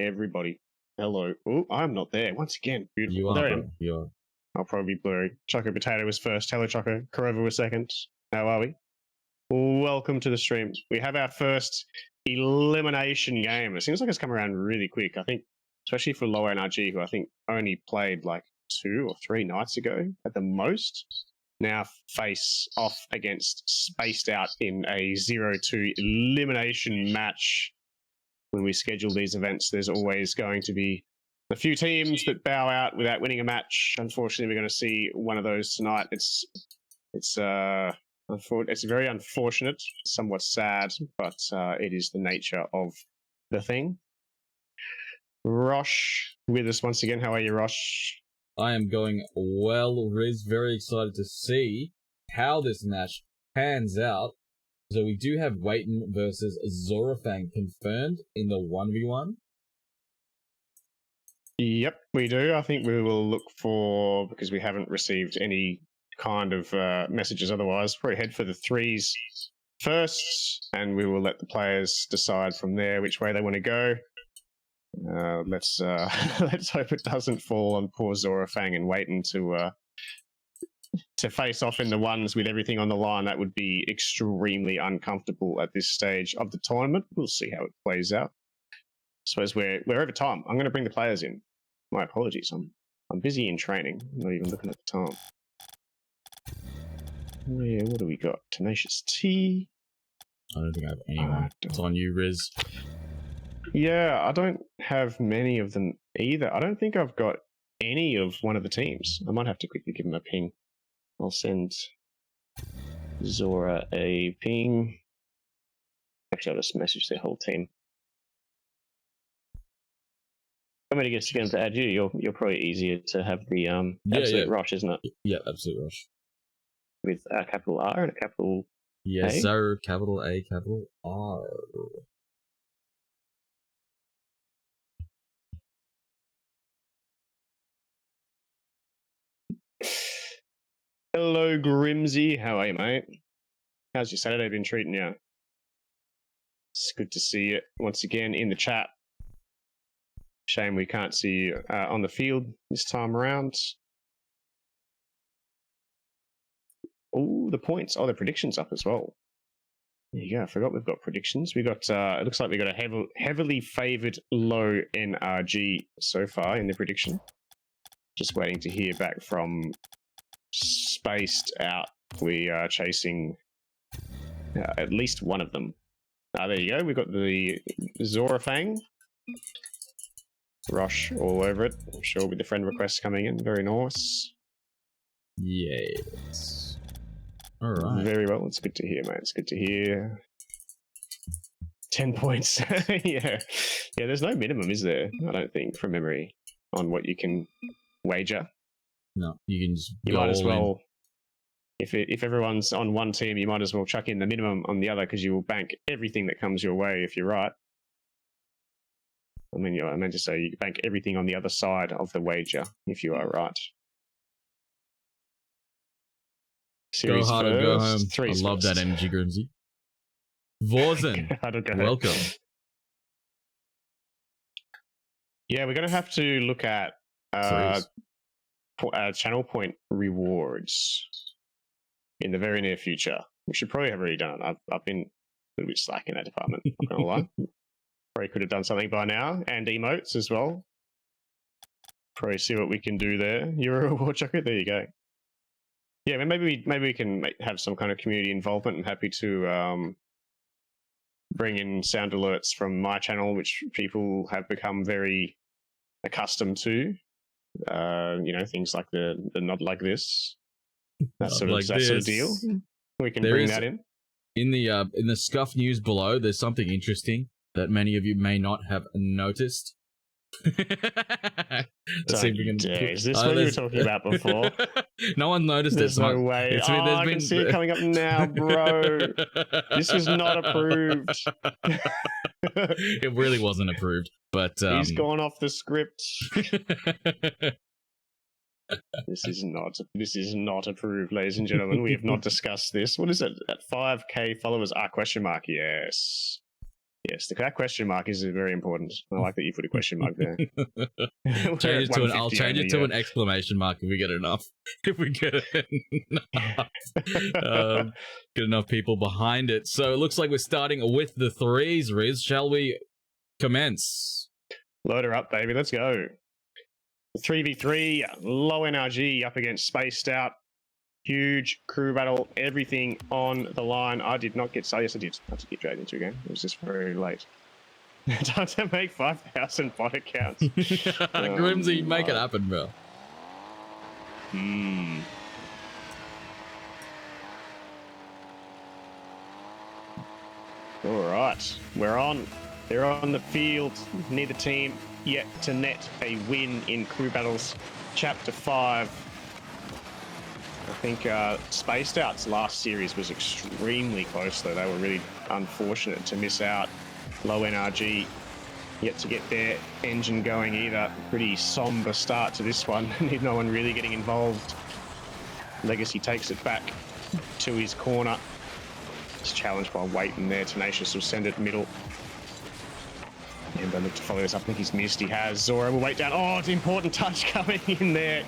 everybody. Hello. Oh, I'm not there. Once again. Beautiful. You are, there I bro. am. You are. I'll probably be blurry. Choco Potato was first. Hello, Choco. Corova was second. How are we? Welcome to the stream. We have our first elimination game. It seems like it's come around really quick. I think, especially for low NRG, who I think only played like 2 or 3 nights ago at the most, now face off against Spaced Out in a 0-2 elimination match. When we schedule these events, there's always going to be a few teams that bow out without winning a match. Unfortunately, we're going to see one of those tonight. It's very unfortunate, somewhat sad, but it is the nature of the thing. Rosh with us once again. How are you, Rosh? I am going well, Riz. Very excited to see how this match pans out. So we do have Waiteon versus Zora confirmed in the 1v1. Yep, we do. I think we will look for, because we haven't received any kind of messages otherwise, probably head for the 3s first, and we will let the players decide from there which way they want to go. Let's hope it doesn't fall on poor Zora and Waiteon to face off in the 1s with everything on the line. That would be extremely uncomfortable at this stage of the tournament. We'll see how it plays out. I suppose we're over time. I'm going to bring the players in. My apologies. I'm busy in training. I'm not even looking at the time. What do we got? Tenacious T. I don't think I have anyone. It's on you, Riz. Yeah, I don't have many of them either. I don't think I've got any of one of the teams. I might have to quickly give them a ping. I'll send Zora a ping. Actually, I'll just message their whole team. I'm going to get to add you. You're probably easier to have the absolute Rosh, isn't it? Yeah, absolute Rosh. With a capital R and a capital yes, A? sir. Capital A, capital R. Hello, Grimsy. How are you, mate? How's your Saturday been treating you? It's good to see you once again in the chat. Shame we can't see you on the field this time around. Oh, the points. Oh, the predictions up as well. There you go. I forgot we've got predictions. We got. It looks like we got a heavily favoured low NRG so far in the prediction. Just waiting to hear back from Spaced Out. We are chasing at least one of them. There you go. We've got the Zora Rosh all over it. I'm sure with the friend requests coming in. Very nice. Yes. All right. Very well. It's good to hear, mate. It's good to hear. 10 points. Yeah. There's no minimum, is there? I don't think, from memory, on what you can wager. No, you can just. You might as well. If everyone's on one team, you might as well chuck in the minimum on the other, because you will bank everything that comes your way if you're right. I mean, I meant to say you bank everything on the other side of the wager if you are right. Go hard or go home. I love first. that energy, Grimsy. Vorzen, welcome. Yeah, we're going to have to look at channel point rewards in the very near future. We should probably have already done it. I've been a little bit slack in that department, not going to lie. Probably could have done something by now, and emotes as well. Probably see what we can do there. You're a reward chucker. There you go. Yeah, maybe we can have some kind of community involvement. I'm happy to bring in sound alerts from my channel, which people have become very accustomed to. Things like the nod like this, that sort of deal. We can bring that in. In the Scuff news below, there's something interesting that many of you may not have noticed. Is this what you were talking about before? No one noticed it. There's no way. I can see it coming up now, bro. This is not approved. It really wasn't approved, but he's gone off the script. This is not approved, ladies and gentlemen. We have not discussed this. What is it? At 5k followers? Question mark. Yes. Yes, that question mark is very important. I like that you put a question mark there. Change it to I'll change it to an exclamation mark if we get enough. If we get enough, get enough people behind it. So it looks like we're starting with the threes, Riz. Shall we commence? Load her up, baby. Let's go. 3v3, low NRG up against Spaced Out. Huge crew battle, everything on the line. I did not get... yes, I did. I had to get dragged into a game. It was just very late. Time to make 5,000 bot accounts. Grimsy, make it happen, bro. All right. We're on. They're on the field. Neither team yet to net a win in crew battles. Chapter 5. I think Spaced Out's last series was extremely close, though. They were really unfortunate to miss out. Low NRG yet to get their engine going either. Pretty somber start to this one. No one really getting involved. Legacy takes it back to his corner. It's challenged by Waiteon there. Tenacious will send it middle. Ember look to follow this up. I think he's missed. He has. Zora will wait down. Oh, it's an important touch coming in there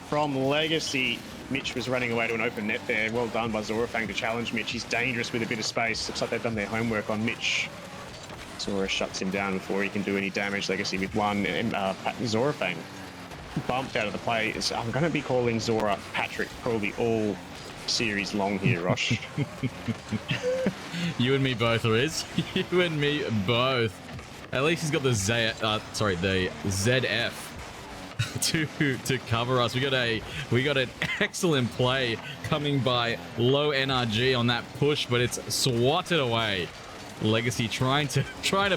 from Legacy. Mitch was running away to an open net there. Well done by Zora to challenge Mitch. He's dangerous with a bit of space. Looks like they've done their homework on Mitch. Zora shuts him down before he can do any damage. Legacy with one. And Zora bumped out of the play. I'm going to be calling Zora Patrick probably all series long here, Rosh. You and me both, Riz. You and me both. At least he's got the the ZF to cover us. We got an excellent play coming by low NRG on that push, but it's swatted away. Legacy trying to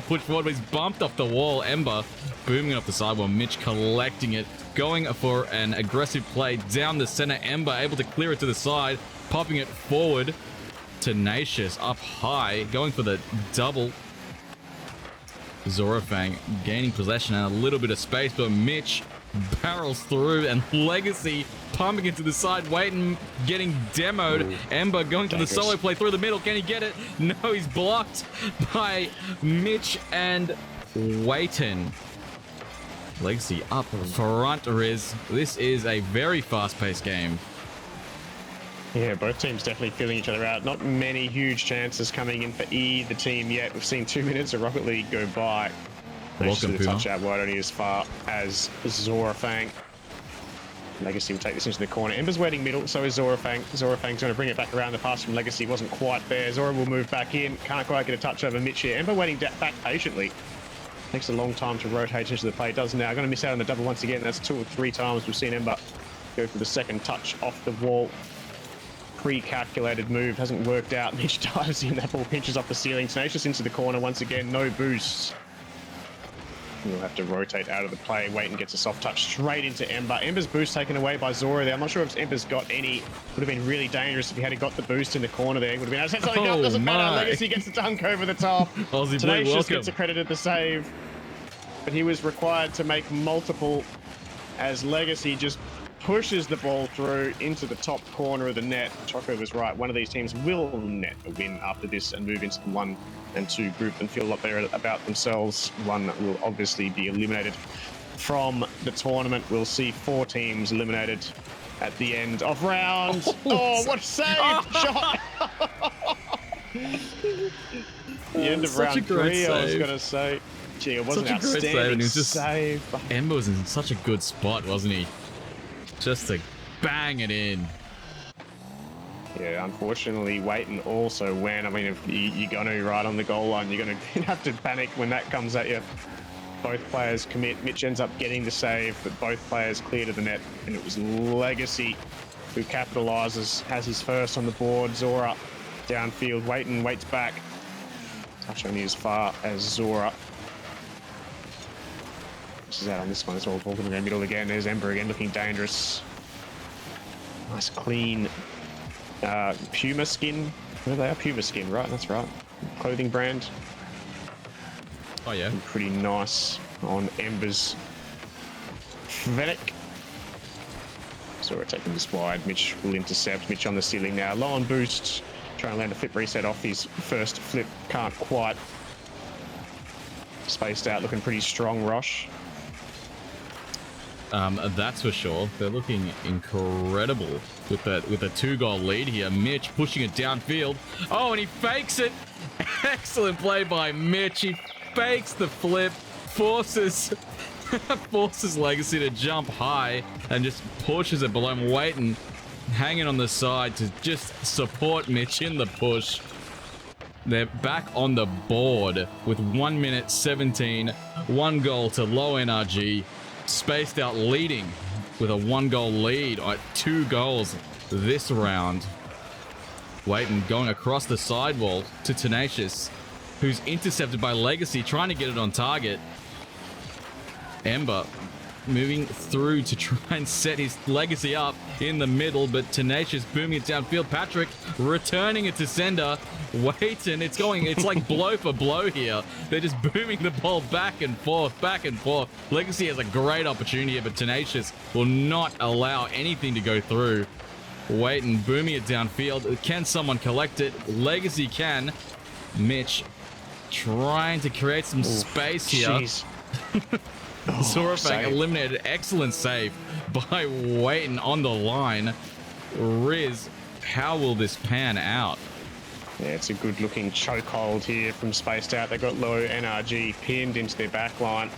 push forward, but he's bumped off the wall. Ember booming off the side while Mitch collecting it, going for an aggressive play down the center. Ember able to clear it to the side, popping it forward. Tenacious up high, going for the double. Zora gaining possession and a little bit of space, but Mitch barrels through, and Legacy pumping into the side. Waiteon getting demoed. Ooh, Ember going to the solo play through the middle. Can he get it? No, he's blocked by Mitch and Waiteon. Legacy up front, Riz. This is a very fast-paced game. Yeah, both teams definitely filling each other out. Not many huge chances coming in for either team yet. We've seen 2 minutes of Rocket League go by. Welcome, to touch out wide, only as far as Zora. Legacy will take this into the corner. Ember's waiting middle, so is Zora. Zora going to bring it back around. The pass from Legacy wasn't quite there. Zora will move back in. Can't quite get a touch over Mitch here. Ember waiting back patiently. Takes a long time to rotate into the play. Does now. Going to miss out on the double once again. That's 2 or 3 times we've seen Ember go for the second touch off the wall. Pre-calculated move, hasn't worked out. Mitch dives in, that ball pinches off the ceiling. Tenacious into the corner once again, no boost. We'll have to rotate out of the play. Waiteon gets a soft touch straight into Ember. Ember's boost taken away by Zora there. I'm not sure if Ember's got any. Would have been really dangerous if he had got the boost in the corner there. Would have been able to set something up. Doesn't matter. Legacy gets a dunk over the top. Tenacious gets accredited the save, but he was required to make multiple as Legacy just pushes the ball through into the top corner of the net. Choco was right. One of these teams will net a win after this and move into the 1 and 2 group and feel a lot better about themselves. One will obviously be eliminated from the tournament. We'll see 4 teams eliminated at the end of round. Oh, what a save! Shot! The end of round 3, I was going to say. Gee, it wasn't outstanding save. Ember was in such a good spot, wasn't he? Just to bang it in. Yeah, unfortunately, Waiteon also went. I mean, if you're going to right on the goal line, you're going to have to panic when that comes at you. Both players commit. Mitch ends up getting the save, but both players clear to the net. And it was Legacy who capitalizes, has his first on the board. Zora downfield. Waiteon waits back. Touch only as far as Zora. This is out on this one as well. Ball going to go middle again. There's Ember again, looking dangerous. Nice clean Puma skin. Where they are? Puma skin, right? That's right. Clothing brand. Oh yeah. And pretty nice on Ember's Fennec. So we're taking this wide. Mitch will intercept. Mitch on the ceiling now. Low on boost. Trying to land a flip reset off his first flip. Can't quite. Spaced out, looking pretty strong, Rosh. That's for sure. They're looking incredible with a 2-goal lead here. Mitch pushing it downfield. Oh, and he fakes it. Excellent play by Mitch. He fakes the flip, forces Legacy to jump high and just pushes it below him. Waiteon hanging on the side to just support Mitch in the push. They're back on the board with 1 minute 17, 1 goal to low NRG. Spaced out leading with a 1-goal lead at 2 goals this round. Waiteon going across the sidewall to Tenacious, who's intercepted by Legacy, trying to get it on target. Ember moving through to try and set his Legacy up in the middle, but Tenacious booming it downfield. Patrick returning it to sender. Waiteon, it's like blow for blow here. They're just booming the ball back and forth, back and forth. Legacy has a great opportunity here, but Tenacious will not allow anything to go through. Waiteon booming it downfield. Can someone collect it? Legacy can. Mitch trying to create some space here. Zora eliminated. Excellent save by Waiteon on the line. Riz, how will this pan out? Yeah, it's a good looking chokehold here from Spaced Out. They got low NRG pinned into their back line.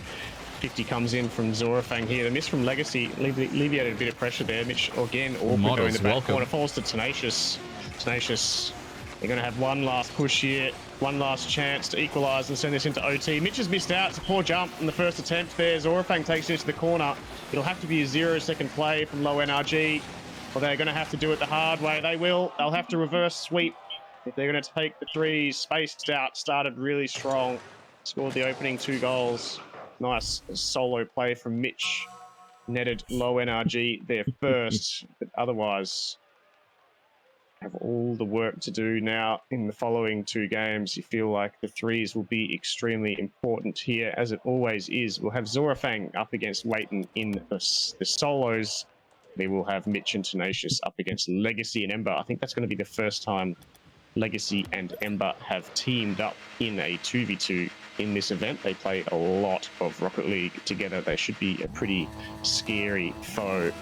50 comes in from Zora here. The miss from Legacy alleviated a bit of pressure there. Mitch again awkward going in the back corner. Falls to Tenacious. Tenacious, they're going to have one last push here. One last chance to equalise and send this into OT. Mitch has missed out. It's a poor jump in the first attempt there. Zora takes it into the corner. It'll have to be a 0-second play from low NRG. Or they're going to have to do it the hard way. They will. They'll have to reverse sweep if they're going to take the threes. Spaced Out started really strong. Scored the opening 2 goals. Nice solo play from Mitch. Netted low NRG there first. But otherwise, have all the work to do now in the following 2 games. You feel like the threes will be extremely important here, as it always is. We'll have Zora up against Waiteon in the solos. We will have Mitch and Tenacious up against Legacy and Ember. I think that's going to be the first time Legacy and Ember have teamed up in a 2v2 in this event. They play a lot of Rocket League together. They should be a pretty scary foe.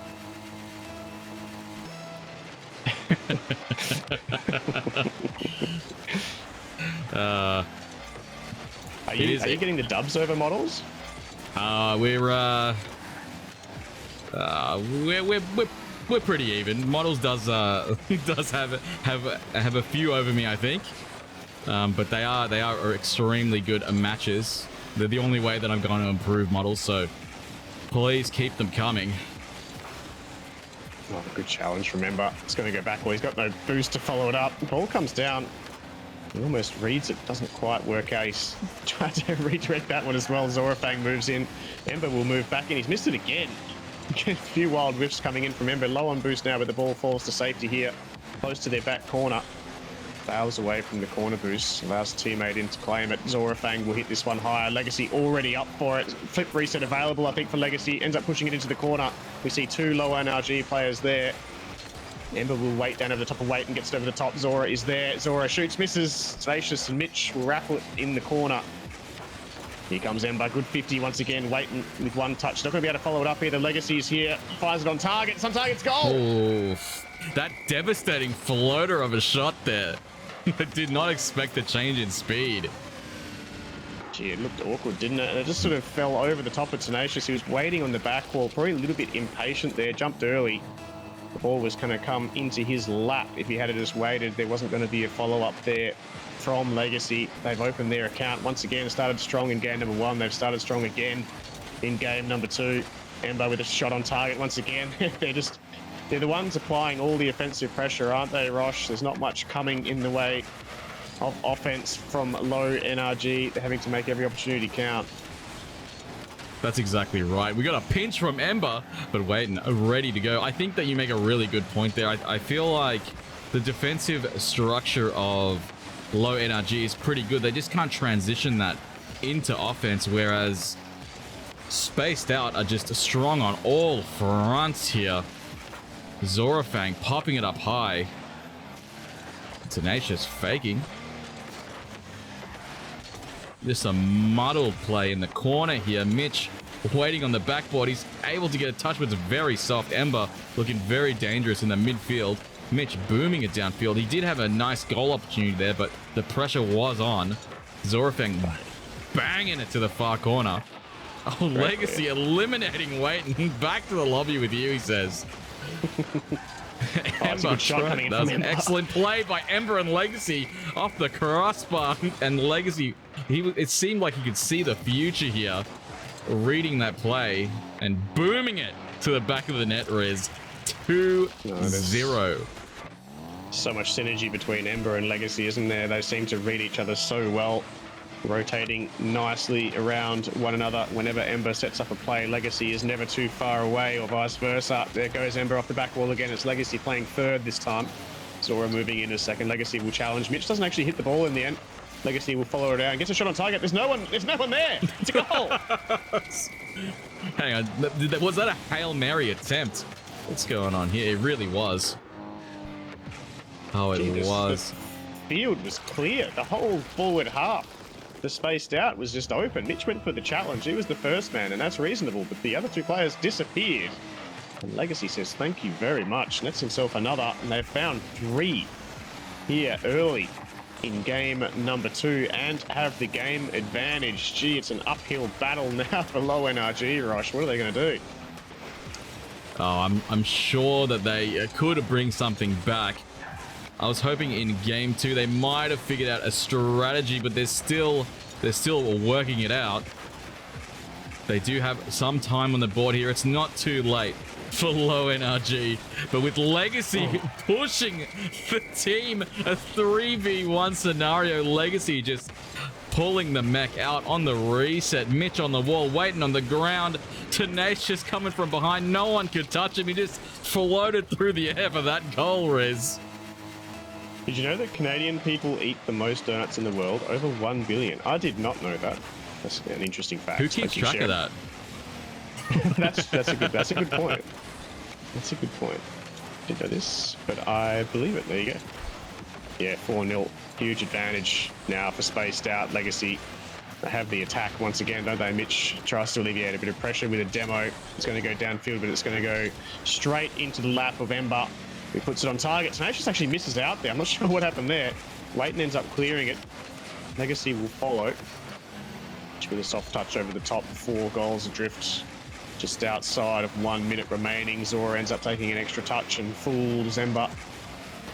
Are you getting the dubs over models? We're pretty even. Models does have a few over me, I think. But they are extremely good at matches. They're the only way that I'm going to improve models, so please keep them coming. Oh, good challenge, remember. It's going to go back. Well, he's got no boost to follow it up. The ball comes down. He almost reads it. Doesn't quite work out. He's tried to redirect that one as well. Zora moves in. Ember will move back in. He's missed it again. A few wild whiffs coming in from Ember. Low on boost now, but the ball falls to safety here. Close to their back corner. Fails away from the corner boost. Allows teammate in to claim it. Zora will hit this one higher. Legacy already up for it. Flip reset available, I think, for Legacy. Ends up pushing it into the corner. We see 2 low NRG players there. Ember will wait down over the top of Waiteon and gets it over the top. Zora is there. Zora shoots, misses. Tenacious and Mitch will raffle it in the corner. Here comes Ember. Good 50 once again. Waiteon with 1 touch. Not going to be able to follow it up either. Legacy is here. Fires it on target. It's on target's goal. Oof. That devastating floater of a shot there. I did not expect the change in speed. Gee, it looked awkward, didn't it? And it just sort of fell over the top of Tenacious. He was waiting on the back wall, probably a little bit impatient there. Jumped early. The ball was going to come into his lap. If he had just waited, there wasn't going to be a follow-up there from Legacy. They've opened their account once again. Started strong in game number 1. They've started strong again in game number 2. Ember with a shot on target once again. They're the ones applying all the offensive pressure, aren't they, Rosh? There's not much coming in the way of offense from low NRG. They're having to make every opportunity count. That's exactly right. We got a pinch from Ember, but Waiteon ready to go. I think that you make a really good point there. I feel like the defensive structure of low NRG is pretty good. They just can't transition that into offense, whereas Spaced Out are just strong on all fronts here. Zora popping it up high. Tenacious faking. Just a muddled play in the corner here. Mitch waiting on the backboard. He's able to get a touch, but it's very soft. Ember looking very dangerous in the midfield. Mitch booming it downfield. He did have a nice goal opportunity there, but the pressure was on. Zorafang banging it to the far corner. Oh, Legacy eliminating Waiteon. Back to the lobby with you, he says. Ember, that was an excellent play by Ember and Legacy off the crossbar. And Legacy, it seemed like he could see the future here, reading that play and booming it to the back of the net, Riz. 2-0. So much synergy between Ember and Legacy, isn't there? They seem to read each other so well, rotating nicely around one another. Whenever Ember sets up a play, Legacy is never too far away, or vice versa. There goes Ember off the back wall again. It's Legacy playing third this time. Zora moving in a second. Legacy will challenge. Mitch doesn't actually hit the ball in the end. Legacy will follow it out and gets a shot on target. There's no one there. It's a goal. Hang on. Was that a Hail Mary attempt? What's going on here? It really was. Oh, it was. The field was clear. The whole forward half, the spaced out, was just open. Mitch went for the challenge. He was the first man, and that's reasonable. But the other two players disappeared. And Legacy says, thank you very much. Nets himself another, and they've found 3 here early in game number 2 and have the game advantage. Gee, it's an uphill battle now for low NRG, Rosh. What are they going to do? Oh, I'm sure that they could bring something back. I was hoping in game 2 they might have figured out a strategy, but they're still working it out. They do have some time on the board here. It's not too late for low NRG, but with Legacy pushing the team, a 3v1 scenario, Legacy just pulling the mech out on the reset. Mitch on the wall, waiting on the ground. Tenacious coming from behind. No one could touch him. He just floated through the air for that goal, Riz. Did you know that Canadian people eat the most donuts in the world? Over 1 billion. I did not know that. That's an interesting fact. Who keeps track of that? that's a good point. That's a good point. Didn't know this, but I believe it. There you go. Yeah, 4-0. Huge advantage now for spaced out. Legacy have the attack once again, don't they? Mitch tries to alleviate a bit of pressure with a demo. It's going to go downfield, but it's going to go straight into the lap of Ember, who puts it on target. Tenacious actually misses out there. I'm not sure what happened there. Waiteon ends up clearing it. Legacy will follow. With a soft touch over the top, 4 goals adrift. Just outside of 1 minute remaining. Zora ends up taking an extra touch and fools Ember.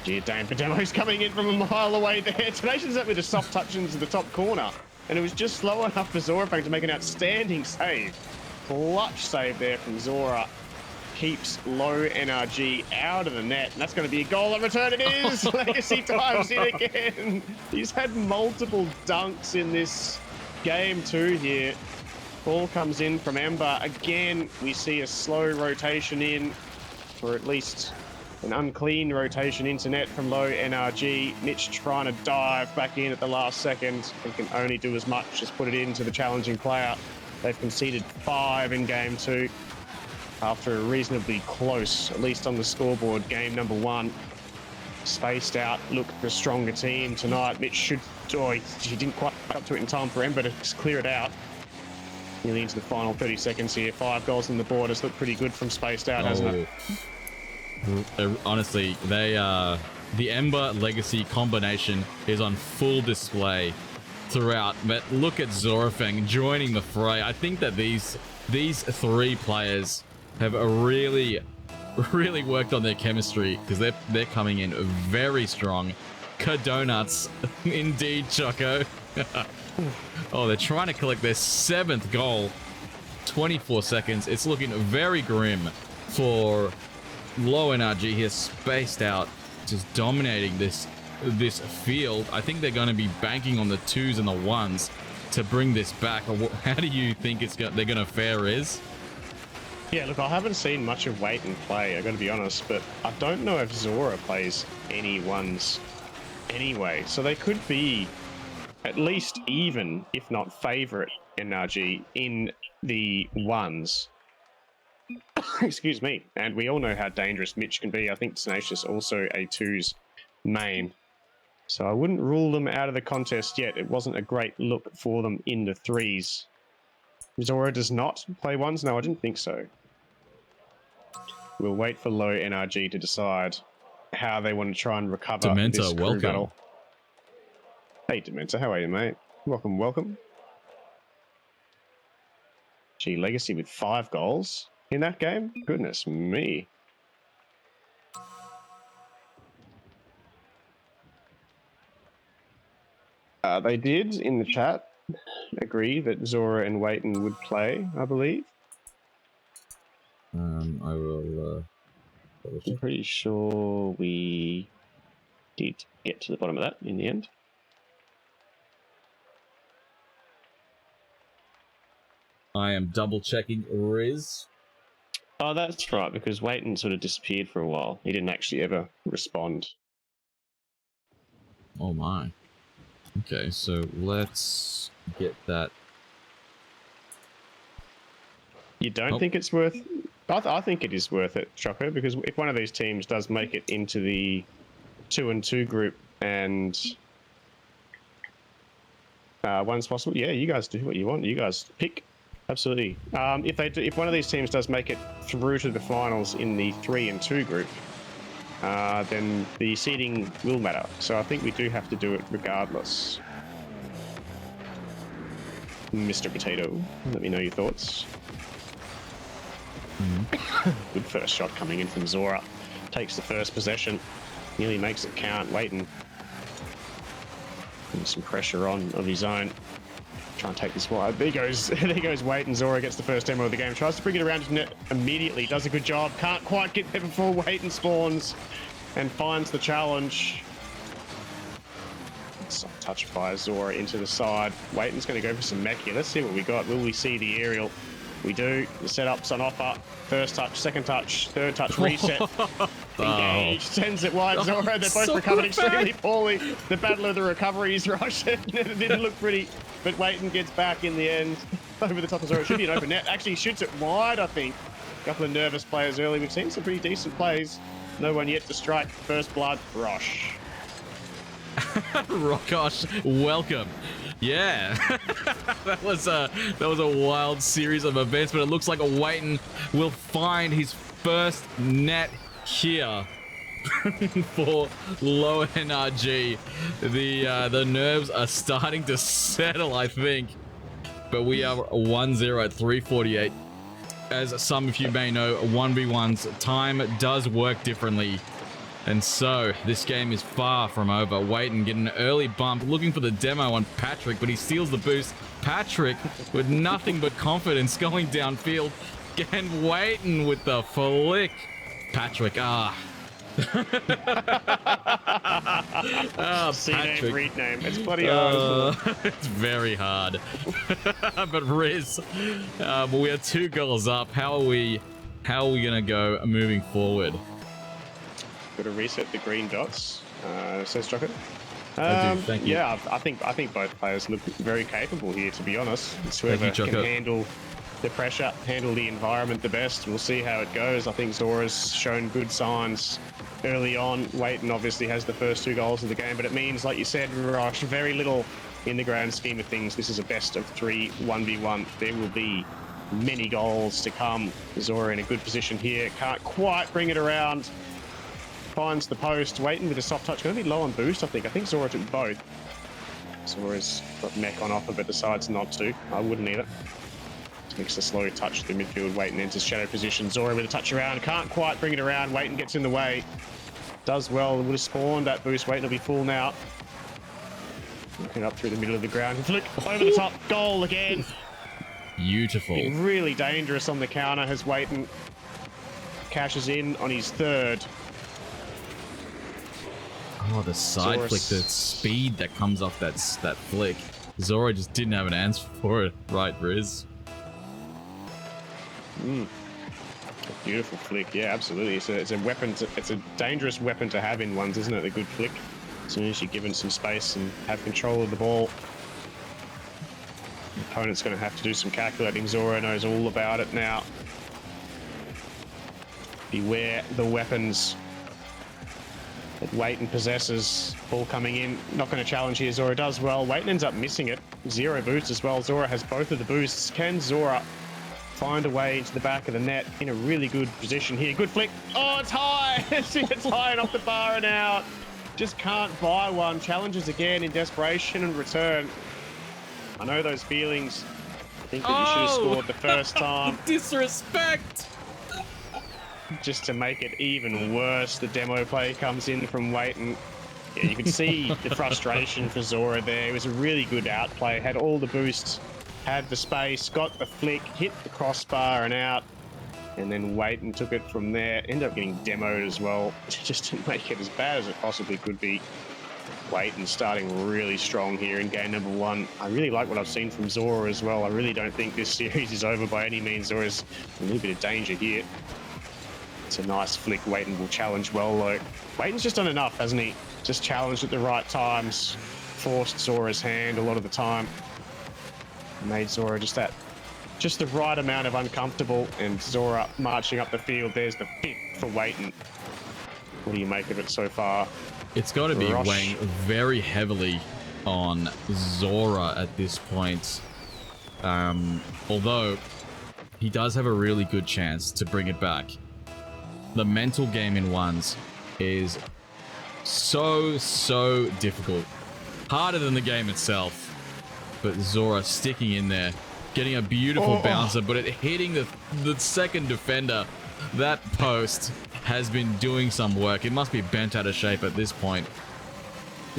Dear Dane, Pademo's coming in from a mile away there. Tenacious up with a soft touch into the top corner. And it was just slow enough for Zorafang to make an outstanding save. Clutch save there from Zora. Keeps low NRG out of the net. And that's going to be a goal on return. It is! Legacy times it again. He's had multiple dunks in this game 2 here. Ball comes in from Ember. Again, we see a slow rotation in, or at least an unclean rotation into net from low NRG. Mitch trying to dive back in at the last second and can only do as much as put it into the challenging player. They've conceded 5 in game 2 after a reasonably close, at least on the scoreboard, game number 1. Spaced out, look the stronger team tonight. Mitch should, he didn't quite up to it in time for Ember to clear it out. Nearly into the final 30 seconds here. 5 goals on the board. Has looked pretty good from spaced out, hasn't it? Honestly, the Ember Legacy combination is on full display throughout. But look at Zorafang joining the fray. I think that these 3 players have really worked on their chemistry, because they're coming in very strong. Donuts, indeed, Choco. Oh, they're trying to collect their 7th goal. 24 seconds. It's looking very grim for low NRG here, spaced out, just dominating this field. I think they're going to be banking on the 2s and the 1s to bring this back. How do you think they're going to fare, Is? Yeah, look, I haven't seen much of Waiteon play, I got to be honest, but I don't know if Zora plays any 1s anyway, so they could be at least even, if not favourite, NRG in the 1s. Excuse me. And we all know how dangerous Mitch can be. I think Tenacious also a 2's main. So I wouldn't rule them out of the contest yet. It wasn't a great look for them in the threes. Zora does not play ones? No, I didn't think so. We'll wait for low NRG to decide how they want to try and recover this crew welcome. battle. Hey, Dementa, how are you, mate? Welcome, welcome. Gee, Legacy with 5 goals in that game? Goodness me. They did, in the chat, agree that Zora and Waiteon would play, I believe. I will... I'm pretty sure we did get to the bottom of that in the end. I am double checking Riz. Oh, that's right, because Waiteon sort of disappeared for a while. He didn't actually ever respond. Oh my. Okay, so let's get that. You don't think it's worth... I think it is worth it, Choco, because if one of these teams does make it into the 2-2 group and one's possible, yeah, you guys do what you want. You guys pick. Absolutely. If one of these teams does make it through to the finals in the 3-2 group, then the seeding will matter. So I think we do have to do it regardless. Mr. Potato, let me know your thoughts. Good first shot coming in from Zora. Takes the first possession. Nearly makes it count. Waiteon. Putting some pressure on of his own. Try and take this wide. There goes Waiteon. Zora gets the first demo of the game. Tries to bring it around his net immediately. Does a good job. Can't quite get there before Waiteon spawns and finds the challenge. Soft touch by Zora into the side. Waiten's going to go for some mech here. Let's see what we got. Will we see the aerial? We do. The setup's on offer. First touch, second touch, third touch, reset. Engage, sends it wide. Zora, they're both recovered extremely poorly. The battle of the recoveries, Rush. It didn't look pretty, but Waiteon gets back in the end. Over the top of Zora. Should be an open net. Actually shoots it wide, I think. A couple of nervous players early. We've seen some pretty decent plays. No one yet to strike. First blood, Rosh. Rockosh, welcome. Yeah, that was a wild series of events, but it looks like Waiteon will find his first net here for low NRG. The nerves are starting to settle, I think, but we are 1-0 at 3:48. As some of you may know, 1v1's time does work differently. And so, this game is far from over. Waiteon getting an early bump, looking for the demo on Patrick, but he steals the boost. Patrick, with nothing but confidence, going downfield. And Waiteon with the flick. Patrick, C-name, read name. It's bloody hard. It's very hard. But Riz, we are 2 goals up. How are we gonna go moving forward? Got to reset the green dots, says Scuffcord. I do, thank you. Yeah, I think both players look very capable here, to be honest. It's whoever can handle the pressure, handle the environment the best. We'll see how it goes. I think Zora's shown good signs early on. Waiteon obviously has the first 2 goals of the game, but it means, like you said, Rosh, very little in the grand scheme of things. This is a best of 3 1v1. There will be many goals to come. Zora in a good position here. Can't quite bring it around. Finds the post. Waiteon with a soft touch. Going to be low on boost, I think. I think Zora took both. Zora's got mech on offer, but decides not to. I wouldn't either. Makes a slow touch to the midfield. Waiteon enters shadow position. Zora with a touch around. Can't quite bring it around. Waiteon gets in the way. Does well. Would have spawned that boost. Waiteon will be full now. Looking up through the middle of the ground. Flick over the top. Goal again. Beautiful. Been really dangerous on the counter as Waiteon cashes in on his 3rd. Oh, the side flick, the speed that comes off that flick. Zora just didn't have an answer for it. Right, Riz? Beautiful flick. Yeah, absolutely. It's a weapon. It's a dangerous weapon to have in ones, isn't it? A good flick. As soon as you're given some space and have control of the ball. The opponent's going to have to do some calculating. Zora knows all about it now. Beware the weapons. that Waiteon possesses. Ball coming in, not going to challenge here. Zora does well. Waiteon ends up missing it. 0 boost as well. Zora has both of the boosts. Can Zora find a way into the back of the net in a really good position here? Good flick. Oh, it's high. It's high and off the bar and out. Just can't buy one. Challenges again in desperation and return. I know those feelings. I think that you should have scored the first time. Disrespect! Just to make it even worse, the demo play comes in from Waiteon. Yeah, you could see the frustration for Zora there. It was a really good outplay. Had all the boosts, had the space, got the flick, hit the crossbar and out. And then Waiteon took it from there. Ended up getting demoed as well, just to make it as bad as it possibly could be. Waiteon starting really strong here in game number 1. I really like what I've seen from Zora as well. I really don't think this series is over by any means. Zora's a little bit of danger here. It's a nice flick. Waiteon will challenge well though. Waiten's just done enough, hasn't he? Just challenged at the right times. Forced Zora's hand a lot of the time. Made Zora just the right amount of uncomfortable, and Zora marching up the field. There's the 5th for Waiteon. What do you make of it so far? It's got to be weighing very heavily on Zora at this point. Although he does have a really good chance to bring it back. The mental game in ones is so difficult. Harder than the game itself. But Zora sticking in there, getting a beautiful bouncer, but it hitting the second defender. That post has been doing some work. It must be bent out of shape at this point.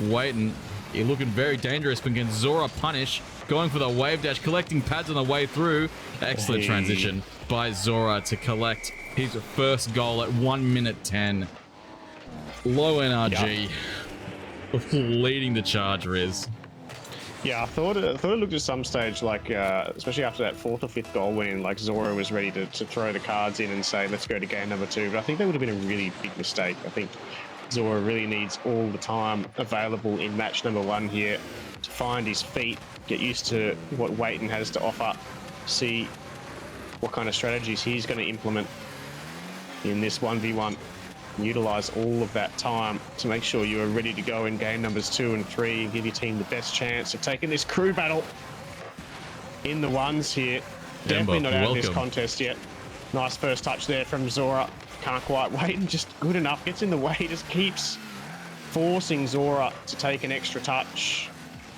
Waiteon, you're looking very dangerous, but can Zora punish? Going for the wave dash, collecting pads on the way through. Excellent transition by Zora to collect his first goal at 1 minute 10. Low NRG, leading the charge, Riz. Yeah, I thought it looked at some stage like, especially after that 4th or 5th goal win, like Zora was ready to throw the cards in and say, let's go to game number 2. But I think that would have been a really big mistake. I think Zora really needs all the time available in match number 1 here to find his feet, get used to what Waiteon has to offer, see what kind of strategies he's going to implement in this 1v1. Utilize all of that time to make sure you are ready to go in game numbers 2 and 3 and give your team the best chance of taking this crew battle in the ones here. Definitely not out of this contest yet. Nice first touch there from Zora. Can't quite wait, and just good enough. Gets in the way, just keeps forcing Zora to take an extra touch.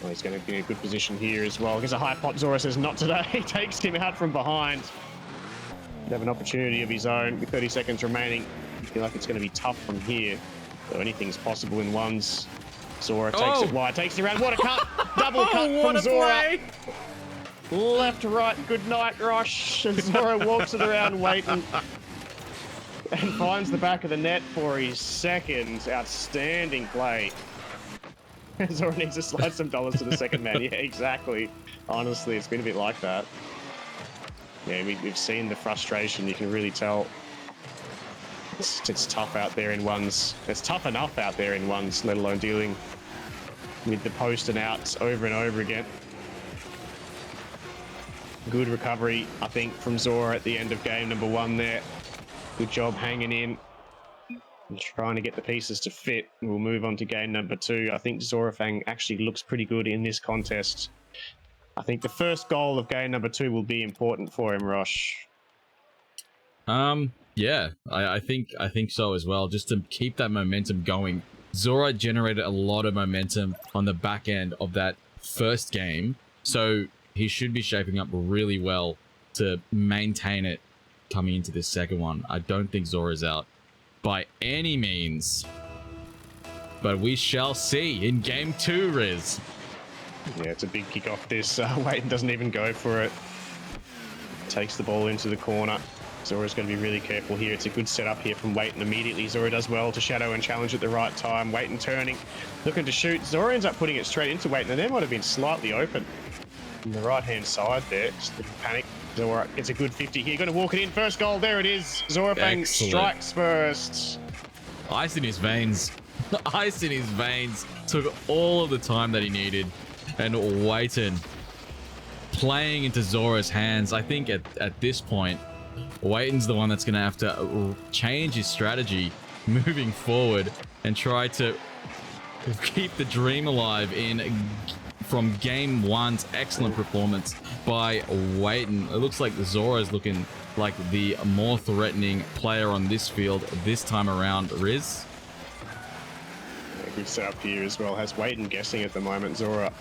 Oh, he's going to be in a good position here as well. Gets a high pop. Zora says not today. He takes him out from behind. He'd have an opportunity of his own with 30 seconds remaining. I feel like it's going to be tough from here. So anything's possible in ones. Zora takes it wide, takes it around. What a cut! Double cut from Zora. Left to right, good night, Rosh. And Zora walks it around Waiteon and finds the back of the net for his second. Outstanding play. Zora needs to slide some dollars to the second man. Yeah, exactly. Honestly, it's been a bit like that. Yeah, we've seen the frustration. You can really tell. It's tough out there in ones. It's tough enough out there in ones, let alone dealing with the post and outs over and over again. Good recovery, I think, from Zora at the end of game number 1 there. Good job hanging in and trying to get the pieces to fit. We'll move on to game number 2. I think Zorafang actually looks pretty good in this contest. I think the first goal of game number 2 will be important for him, Rosh. Yeah, I think so as well. Just to keep that momentum going. Zora generated a lot of momentum on the back end of that first game, so he should be shaping up really well to maintain it coming into this second one. I don't think Zora's out by any means, but we shall see in game 2, Riz. Yeah, it's a big kickoff. This Waiteon doesn't even go for it. Takes the ball into the corner. Zora's going to be really careful here. It's a good setup here from Waiteon immediately. Zora does well to shadow and challenge at the right time. Waiteon turning, looking to shoot. Zora ends up putting it straight into Waiteon, and there might have been slightly open on the right-hand side there. Just a little panic. Zora gets a good 50 here. Going to walk it in. First goal. There it is. Zorafang strikes first. Ice in his veins. Ice in his veins. Took all of the time that he needed. And Waiteon playing into Zora's hands. I think at this point, Waiten's the one that's going to have to change his strategy moving forward and try to keep the dream alive from game one's excellent performance by Waiteon. It looks like Zora is looking like the more threatening player on this field this time around. Riz? Yeah, good setup here as well. Has Waiteon guessing at the moment. Zora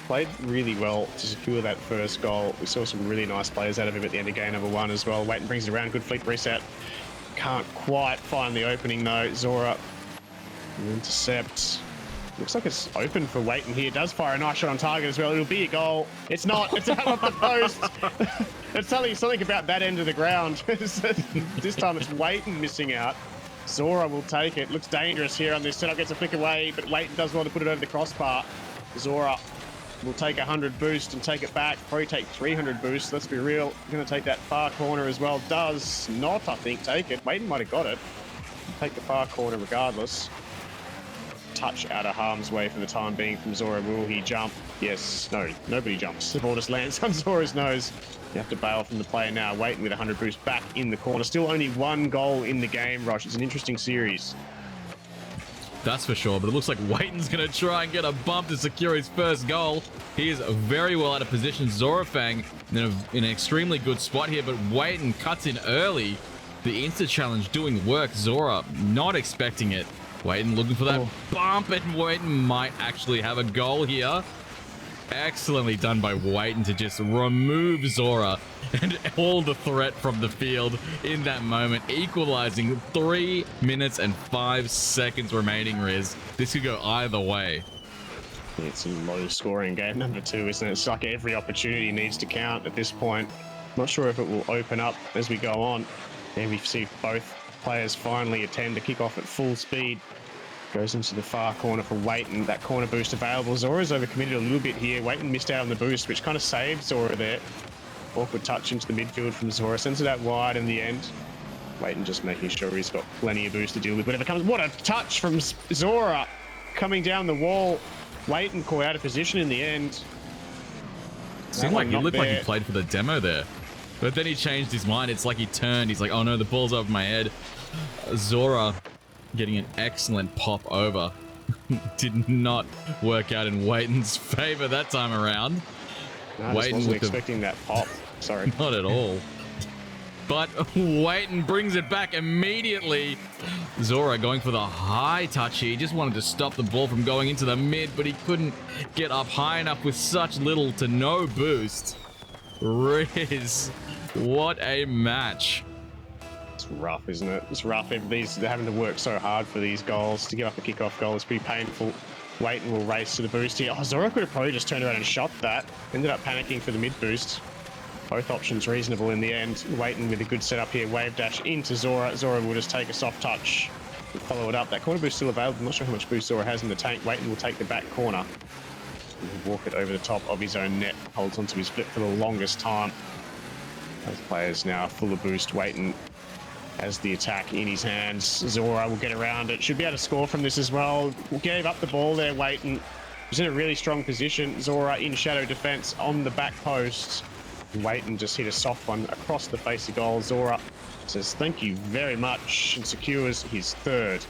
played really well to secure that first goal. We saw some really nice plays out of him at the end of game number 1 as well. Waiteon brings it around. Good fleet reset. Can't quite find the opening though. Zora intercepts. Looks like it's open for Waiteon here. Does fire a nice shot on target as well. It'll be a goal. It's not. It's out of the post. It's telling you something about that end of the ground. This time it's Waiteon missing out. Zora will take it. Looks dangerous here on this setup. Gets a flick away, but Waiteon does well to put it over the crossbar. Zora will take 100 boost and take it back. Probably take 300 boost. Let's be real. Going to take that far corner as well. Does not, I think, take it. Waiteon might have got it. Take the far corner regardless. Touch out of harm's way for the time being from Zora. Will he jump? Yes. No. Nobody jumps. The ball just lands on Zora's nose. You have to bail from the player now. Waiteon with 100 boost back in the corner. Still only 1 goal in the game, Rosh. It's an interesting series. That's for sure, but it looks like Waiten's going to try and get a bump to secure his first goal. He is very well out of position. Zorafang in an extremely good spot here, but Waiteon cuts in early. The insta challenge doing work. Zora not expecting it. Waiteon looking for that bump, and Waiteon might actually have a goal here. Excellently done by Waiteon to just remove Zora and all the threat from the field in that moment, equalizing 3 minutes and 5 seconds remaining, Riz. This could go either way. It's a low scoring game number 2, isn't it? It's like every opportunity needs to count at this point. Not sure if it will open up as we go on. Then we see both players finally attend to kick off at full speed. Goes into the far corner for Waiteon. That corner boost available. Zora's overcommitted a little bit here. Waiteon missed out on the boost, which kind of saved Zora there. Awkward touch into the midfield from Zora. Sends it out wide in the end. Waiteon just making sure he's got plenty of boost to deal with whatever comes. What a touch from Zora coming down the wall. Waiteon caught out of position in the end. Seemed like he looked like he played for the demo there. But then he changed his mind. It's like he turned. He's like, oh no, the ball's over my head. Zora getting an excellent pop over. Did not work out in Waiten's favor that time around. No, I just wasn't expecting that pop. Sorry. Not at all. But Waiteon brings it back immediately. Zora going for the high touch here. He just wanted to stop the ball from going into the mid, but he couldn't get up high enough with such little to no boost. Riz, what a match. It's rough, isn't it? It's rough. They're having to work so hard for these goals. To give up a kickoff goal is pretty painful. Waiteon will race to the boost here. Oh, Zora could have probably just turned around and shot that. Ended up panicking for the mid boost. Both options reasonable in the end. Waiteon with a good setup here. Wave dash into Zora. Zora will just take a soft touch and follow it up. That corner boost still available. I'm not sure how much boost Zora has in the tank. Waiteon will take the back corner. He'll walk it over the top of his own net. Holds onto his flip for the longest time. Those players now full of boost. Waiteon has the attack in his hands. Zora will get around it. Should be able to score from this as well. Gave up the ball there. Waiteon was in a really strong position. Zora in shadow defense on the back post. Waiteon just hit a soft one across the face of goal. Zora says thank you very much and secures his third.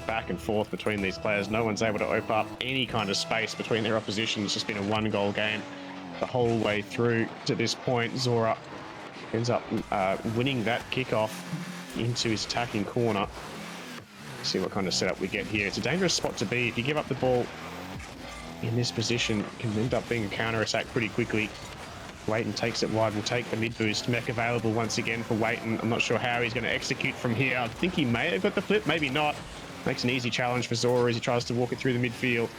Back and forth between these players. No one's able to open up any kind of space between their opposition. It's just been a 1-goal game the whole way through to this point. Zora ends up winning that kickoff into his attacking corner. See what kind of setup we get here. It's a dangerous spot to be. If you give up the ball in this position, it can end up being a counter-attack pretty quickly. Waiteon takes it wide. Will take the mid-boost. Mech available once again for Waiteon. I'm not sure how he's going to execute from here. I think he may have got the flip, maybe not. Makes an easy challenge for Zora as he tries to walk it through the midfield.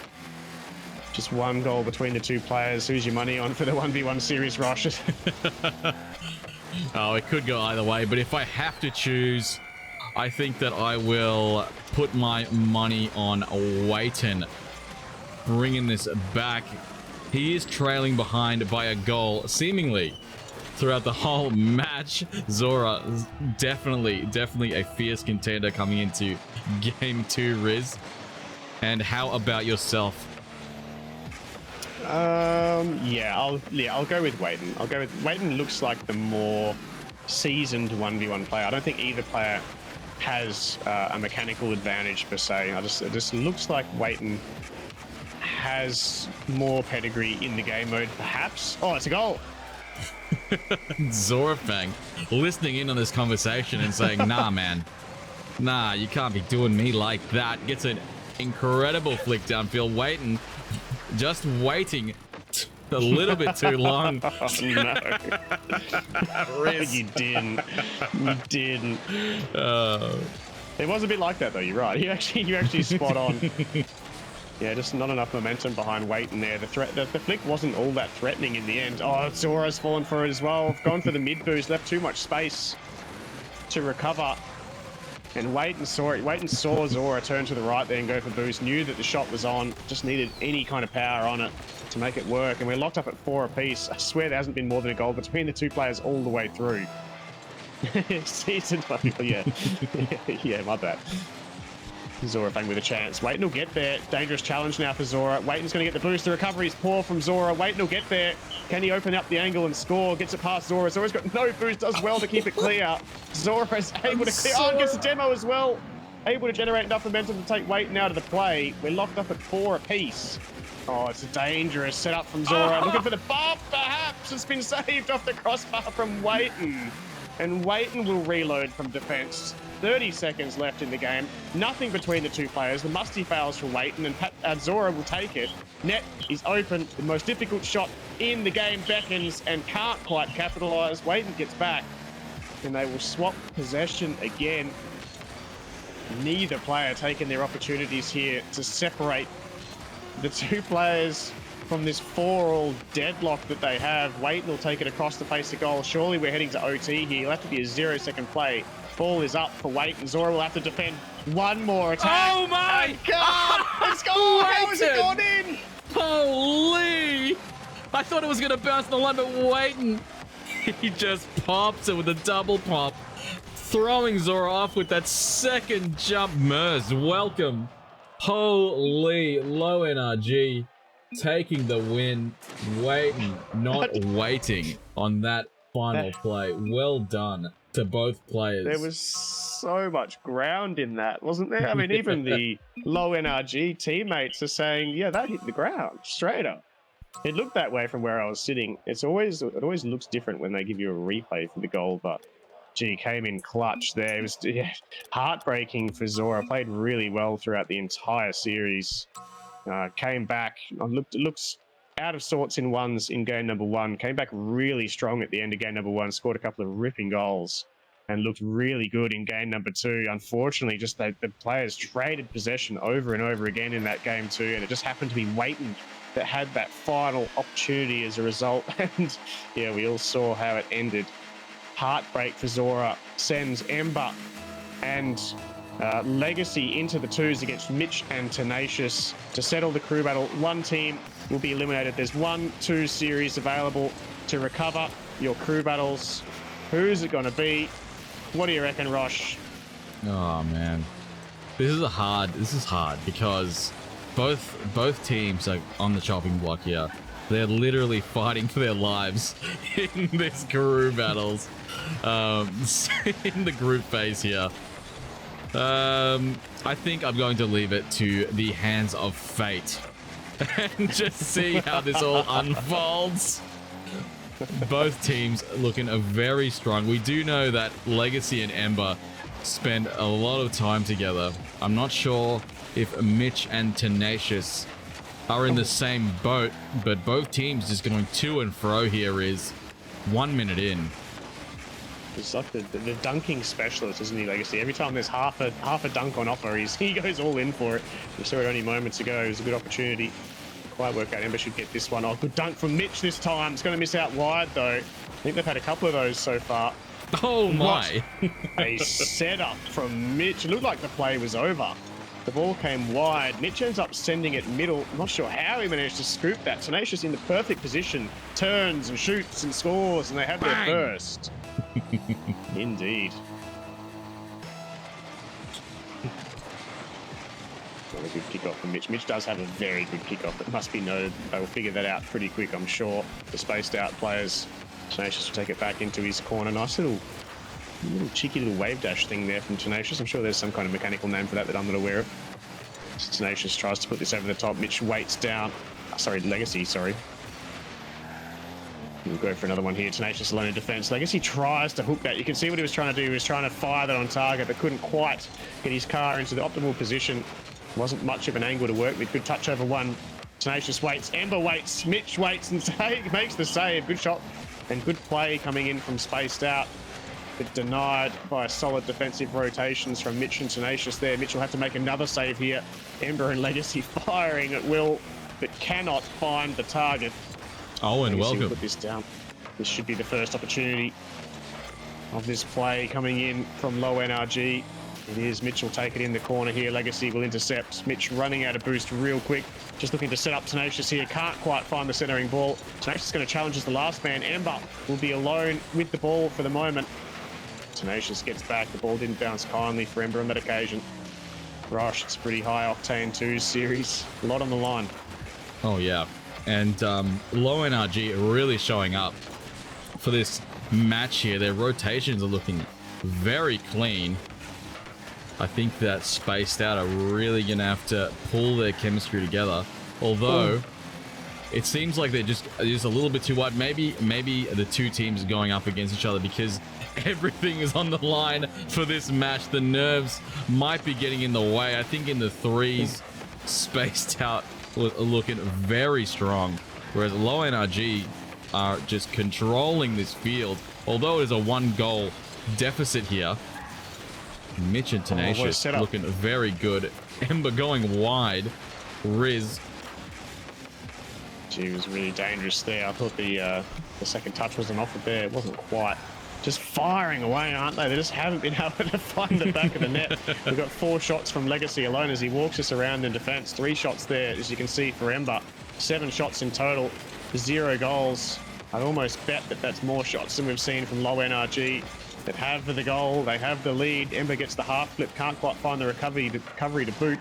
Just 1 goal between the 2 players. Who's your money on for the 1v1 series, Rosh? Oh, it could go either way, but if I have to choose, I think that I will put my money on Waiteon bringing this back. He is trailing behind by a goal, seemingly throughout the whole match. Zora definitely a fierce contender coming into game 2, Riz. And how about yourself? Yeah, I'll go with Waiteon. Waiteon looks like the more seasoned 1v1 player. I don't think either player has a mechanical advantage per se. It just looks like Waiteon has more pedigree in the game mode, perhaps. Oh, it's a goal. Zora Fang listening in on this conversation and saying, nah, man. Nah, you can't be doing me like that. Gets an incredible flick downfield. Waiteon just waiting a little bit too long. Oh, no. You didn't. You didn't. It was a bit like that, though. You're right. You actually spot on. Yeah, just not enough momentum behind Waiteon there. The flick wasn't all that threatening in the end. Oh, Zora's fallen for it as well. Gone for the mid boost, left too much space to recover. And Waiteon saw Zora turn to the right there and go for boost. Knew that the shot was on. Just needed any kind of power on it to make it work. And we're locked up at 4 apiece. I swear there hasn't been more than a goal between the two players all the way through. Season 1. Yeah. Yeah, my bad. Zora Fang with a chance. Waiteon will get there. Dangerous challenge now for Zora. Waiten's going to get the boost. The recovery's poor from Zora. Waiteon will get there. Can he open up the angle and score? Gets it past Zora. Zora's got no boost. Does well to keep it clear. Zora's able to clear. Oh, and gets the demo as well. Able to generate enough momentum to take Waiteon out of the play. We're locked up at 4 apiece. Oh, it's a dangerous setup from Zora. Looking for the bar, perhaps. It's been saved off the crossbar from Waiteon. And Waiteon will reload from defense. 30 seconds left in the game. Nothing between the two players. The musty fails for Waiteon, and Zora will take it. Net is open. The most difficult shot in the game beckons and can't quite capitalize. Waiteon gets back, and they will swap possession again. Neither player taking their opportunities here to separate the two players from this 4-all deadlock that they have. Waiteon will take it across the face of goal. Surely we're heading to OT here. It'll have to be a 0-second play. Ball is up for Waiteon. Zora will have to defend one more attack. Oh my God! It's gone! How has it gone in? Holy! I thought it was going to bounce on the line, but Waiteon, he just pops it with a double pop, throwing Zora off with that second jump. Mers, welcome. Holy, low NRG, taking the win. Waiteon not waiting on that final play. Well done to both players. There was so much ground in that, wasn't there? I mean, even the low NRG teammates are saying, yeah, that hit the ground straight up. It looked that way from where I was sitting. It always looks different when they give you a replay for the goal, but gee, came in clutch there. It was heartbreaking for Zora. Played really well throughout the entire series. Came back. Looks out of sorts in ones in game number 1. Came back really strong at the end of game number 1. Scored a couple of ripping goals and looked really good in game number 2. Unfortunately, just the players traded possession over and over again in that game 2, and it just happened to be Waiteon that had that final opportunity as a result. And yeah, we all saw how it ended. Heartbreak for Zora. Sends Ember and Legacy into the 2s against Mitch and Tenacious to settle the crew battle. One team will be eliminated. There's 1-2 series available to recover your crew battles. Who's it going to be? What do you reckon, Rosh? Oh man, this is hard because both teams are on the chopping block here. They're literally fighting for their lives in this crew battles in the group phase here. I think I'm going to leave it to the hands of fate and just see how this all unfolds. Both teams looking very strong. We do know that Legacy and Ember spend a lot of time together. I'm not sure if Mitch and Tenacious are in the same boat, but both teams just going to and fro here is 1 minute in. He's like the dunking specialist, isn't he, Legacy? Every time there's half a dunk on offer, he goes all in for it. We saw it only moments ago. It was a good opportunity. Quite work out. Ember should get this one. Oh, good dunk from Mitch this time. It's going to miss out wide, though. I think they've had a couple of those so far. Oh, my. A setup from Mitch. It looked like the play was over. The ball came wide. Mitch ends up sending it middle. I'm not sure how he managed to scoop that. Tenacious in the perfect position. Turns and shoots and scores, and they had their first. Indeed. Not a good kickoff from Mitch. Mitch does have a very good kickoff. It must be noted. They will figure that out pretty quick, I'm sure. The spaced out players. Tenacious will take it back into his corner. Nice little little cheeky little wave dash thing there from Tenacious. I'm sure there's some kind of mechanical name for that I'm not aware of. Tenacious tries to put this over the top. Mitch waits down. Sorry, Legacy, sorry. We'll go for another one here. Tenacious alone in defense. Legacy tries to hook that. You can see what he was trying to do. He was trying to fire that on target, but couldn't quite get his car into the optimal position. Wasn't much of an angle to work with. Good touch over one. Tenacious waits. Ember waits. Mitch waits and makes the save. Good shot and good play coming in from spaced out. But denied by solid defensive rotations from Mitch and Tenacious there. Mitch will have to make another save here. Ember and Legacy firing at will, but cannot find the target. Oh, and welcome. Put this down. This should be the first opportunity of this play coming in from low NRG. It is. Mitch will take it in the corner here. Legacy will intercept. Mitch running out of boost real quick. Just looking to set up Tenacious here. Can't quite find the centering ball. Tenacious is going to challenge as the last man. Ember will be alone with the ball for the moment. Tenacious gets back. The ball didn't bounce kindly for Ember on that occasion. Gosh, it's pretty high octane 2 series. A lot on the line. Oh, yeah. And low NRG really showing up for this match here. Their rotations are looking very clean. I think that spaced out are really going to have to pull their chemistry together. Although, it seems like they're just a little bit too wide. Maybe the two teams are going up against each other because everything is on the line for this match. The nerves might be getting in the way. I think in the threes, spaced out looking very strong. Whereas low NRG are just controlling this field. Although it is a 1-goal deficit here. Mitch and Tenacious looking very good. Ember going wide. Riz. She was really dangerous there. I thought the second touch was an offer there. It wasn't quite. Just firing away, aren't they? They just haven't been able to find the back of the net. We've got 4 shots from Legacy alone as he walks us around in defense. 3 shots there, as you can see, for Ember. 7 shots in total. 0 goals. I'd almost bet that that's more shots than we've seen from low NRG. That have the goal, they have the lead. Ember gets the half flip, can't quite find the recovery to boot.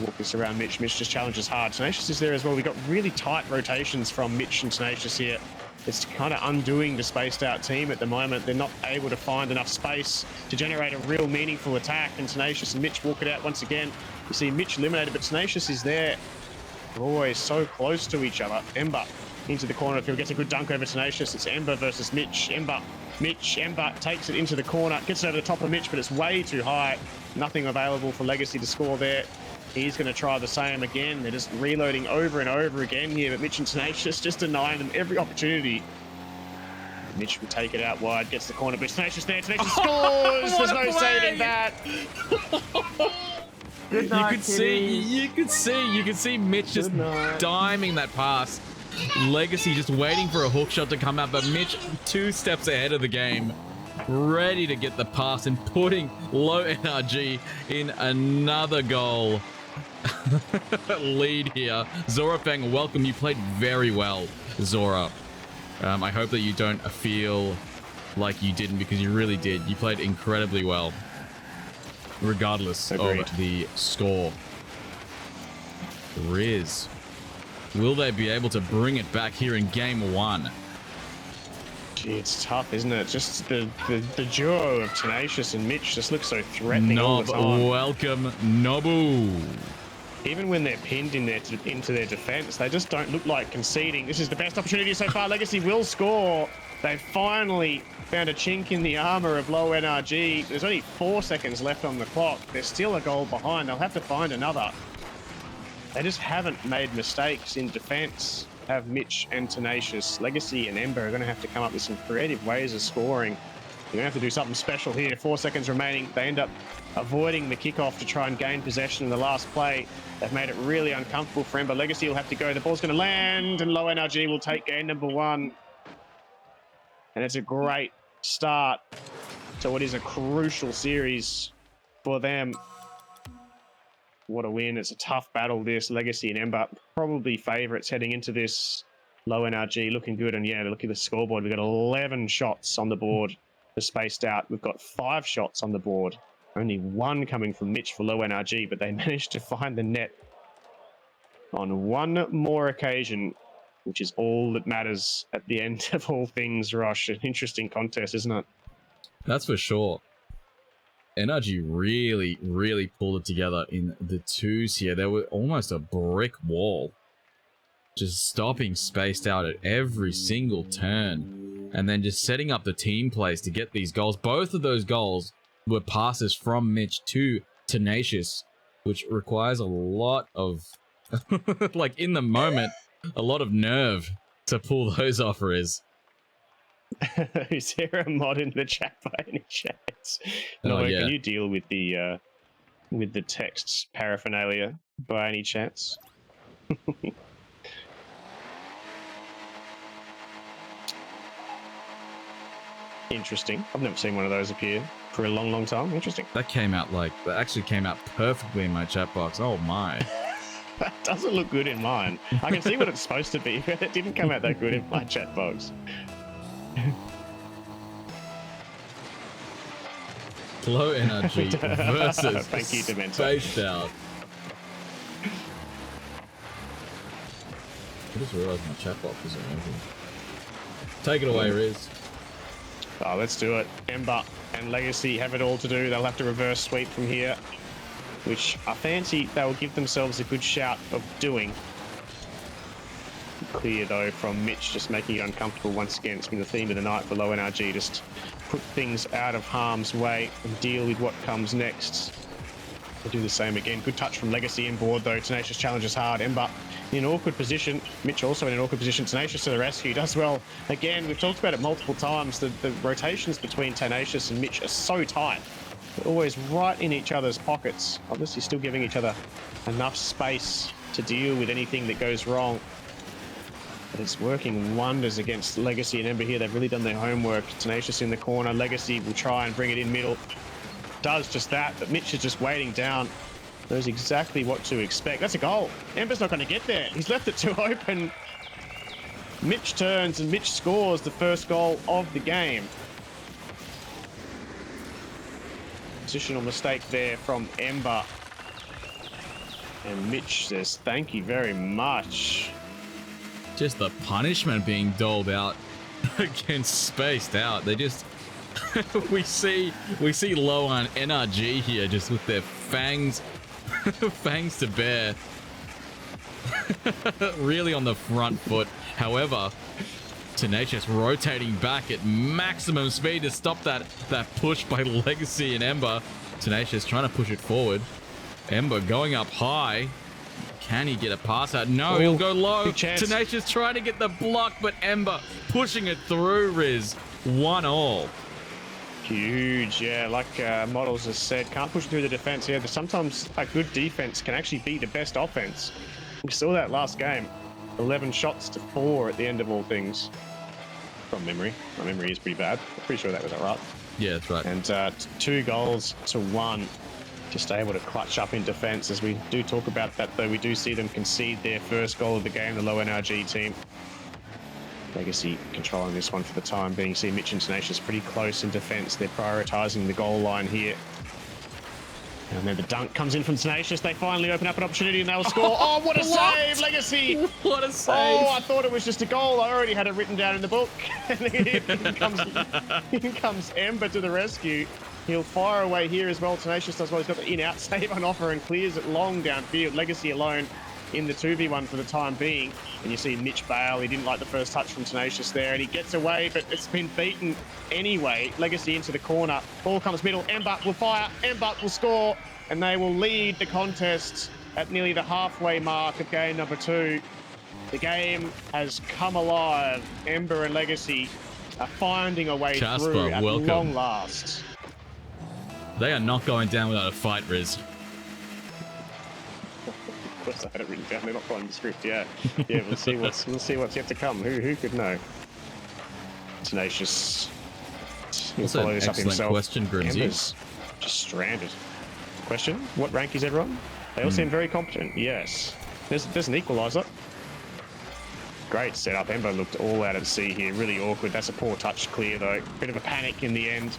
Walk this around Mitch. Mitch just challenges hard. Tenacious is there as well. We've got really tight rotations from Mitch and Tenacious here. It's kind of undoing the spaced out team at the moment. They're not able to find enough space to generate a real meaningful attack. And Tenacious and Mitch walk it out once again. You see Mitch eliminated, but Tenacious is there. They're always so close to each other. Ember into the corner. If he gets a good dunk over Tenacious, it's Ember versus Mitch. Ember takes it into the corner, gets it over the top of Mitch, but it's way too high. Nothing available for Legacy to score there. He's going to try the same again. They're just reloading over and over again here, but Mitch and Tenacious just denying them every opportunity. Mitch will take it out wide, gets the corner, but Tenacious there. Tenacious scores! There's no saving that. Good night, you could see Mitch just diming that pass. Legacy just waiting for a hook shot to come out, but Mitch 2 steps ahead of the game, ready to get the pass and putting low NRG in another goal. Lead here. Zora Fang, welcome. You played very well, Zora. I hope that you don't feel like you didn't, because you really did. You played incredibly well, regardless of the score. Riz. Will they be able to bring it back here in game 1? Gee, it's tough, isn't it? Just the duo of Tenacious and Mitch just looks so threatening all the time. Welcome, Nobu. Even when they're pinned in into their defense, they just don't look like conceding. This is the best opportunity so far. Legacy will score. They've finally found a chink in the armor of low NRG. There's only 4 seconds left on the clock. They're still a goal behind. They'll have to find another. They just haven't made mistakes in defense. Have Mitch and Tenacious. Legacy and Ember are going to have to come up with some creative ways of scoring. You're going to have to do something special here. 4 seconds remaining. They end up avoiding the kickoff to try and gain possession in the last play. They've made it really uncomfortable for Ember. Legacy will have to go. The ball's going to land, and low NRG will take game number 1. And it's a great start to what is a crucial series for them. What a win. It's a tough battle, this. Legacy and Ember, probably favourites heading into this. Low NRG looking good. And yeah, look at the scoreboard. We've got 11 shots on the board for spaced out. We've got 5 shots on the board. Only 1 coming from Mitch for low NRG, but they managed to find the net on 1 more occasion, which is all that matters at the end of all things, Rosh. An interesting contest, isn't it? That's for sure. NRG really, really pulled it together in the twos here. There were almost a brick wall. Just stopping spaced out at every single turn. And then just setting up the team plays to get these goals. Both of those goals were passes from Mitch to Tenacious, which requires a lot of, like in the moment, a lot of nerve to pull those off, Riz. Is there a mod in the chat by any chance? No, yeah. Can you deal with the text paraphernalia by any chance? Interesting. I've never seen one of those appear for a long, long time. Interesting. That actually came out perfectly in my chat box. Oh my. That doesn't look good in mine. I can see what it's supposed to be, but it didn't come out that good in my chat box. Low energy versus Thank you, Demento. Spaced out. I just realised my chat box isn't working. Take it away, Riz. Oh, let's do it. Ember and Legacy have it all to do. They'll have to reverse sweep from here, which I fancy they will give themselves a good shout of doing. Clear, though, from Mitch, just making it uncomfortable once again. It's been the theme of the night for low NRG. Just put things out of harm's way and deal with what comes next. We'll do the same again. Good touch from Legacy inboard, though. Tenacious challenges hard. Ember in an awkward position. Mitch also in an awkward position. Tenacious to the rescue. Does well. Again, we've talked about it multiple times. The rotations between Tenacious and Mitch are so tight. They're always right in each other's pockets. Obviously still giving each other enough space to deal with anything that goes wrong. But it's working wonders against Legacy and Ember here. They've really done their homework. Tenacious in the corner. Legacy will try and bring it in middle. Does just that, but Mitch is just waiting down. Knows exactly what to expect. That's a goal. Ember's not going to get there. He's left it too open. Mitch turns and Mitch scores the first goal of the game. Positional mistake there from Ember. And Mitch says, thank you very much. Just the punishment being doled out against Spaced Out. They just we see low on NRG here, just with their fangs fangs to bear. Really on the front foot. However, Tenacious rotating back at maximum speed to stop that push by Legacy and Ember. Tenacious trying to push it forward. Ember going up high. Can he get a pass out? No, he'll go low. Tenacious trying to get the block, but Ember pushing it through, Riz. 1-1. Huge, yeah. Like Models has said, can't push it through the defense here. Sometimes a good defense can actually be the best offense. We saw that last game. 11 shots to 4 at the end of all things. From memory. My memory is pretty bad. I'm pretty sure that was all right. Yeah, that's right. And 2 goals to 1. Just able to clutch up in defense. As we do talk about that, though, we do see them concede their first goal of the game, the low NRG team. Legacy controlling this one for the time being. See Mitch and Tenacious pretty close in defense. They're prioritizing the goal line here. And then the dunk comes in from Tenacious. They finally open up an opportunity and they'll score. Oh, what a save, Legacy! What a save! Oh, I thought it was just a goal. I already had it written down in the book. in comes Ember to the rescue. He'll fire away here as well. Tenacious does well. He's got the in-out save on offer and clears it long downfield. Legacy alone in the 2v1 for the time being. And you see Mitch bail. He didn't like the first touch from Tenacious there, and he gets away, but it's been beaten anyway. Legacy into the corner. Ball comes middle. Ember will fire. Ember will score, and they will lead the contest at nearly the halfway mark of game number 2. The game has come alive. Ember and Legacy are finding a way through at long last. They are not going down without a fight, Riz. Of course, I had it written down. They're not following the script. Yeah, yeah. We'll see what's yet to come. Who could know? Tenacious. He'll follow this up himself. Question, Grimsy. Ember's just stranded. Question: what rank is everyone? They all seem very competent. Yes. There's an equaliser. Great setup. Ember looked all out at sea here. Really awkward. That's a poor touch clear though. Bit of a panic in the end.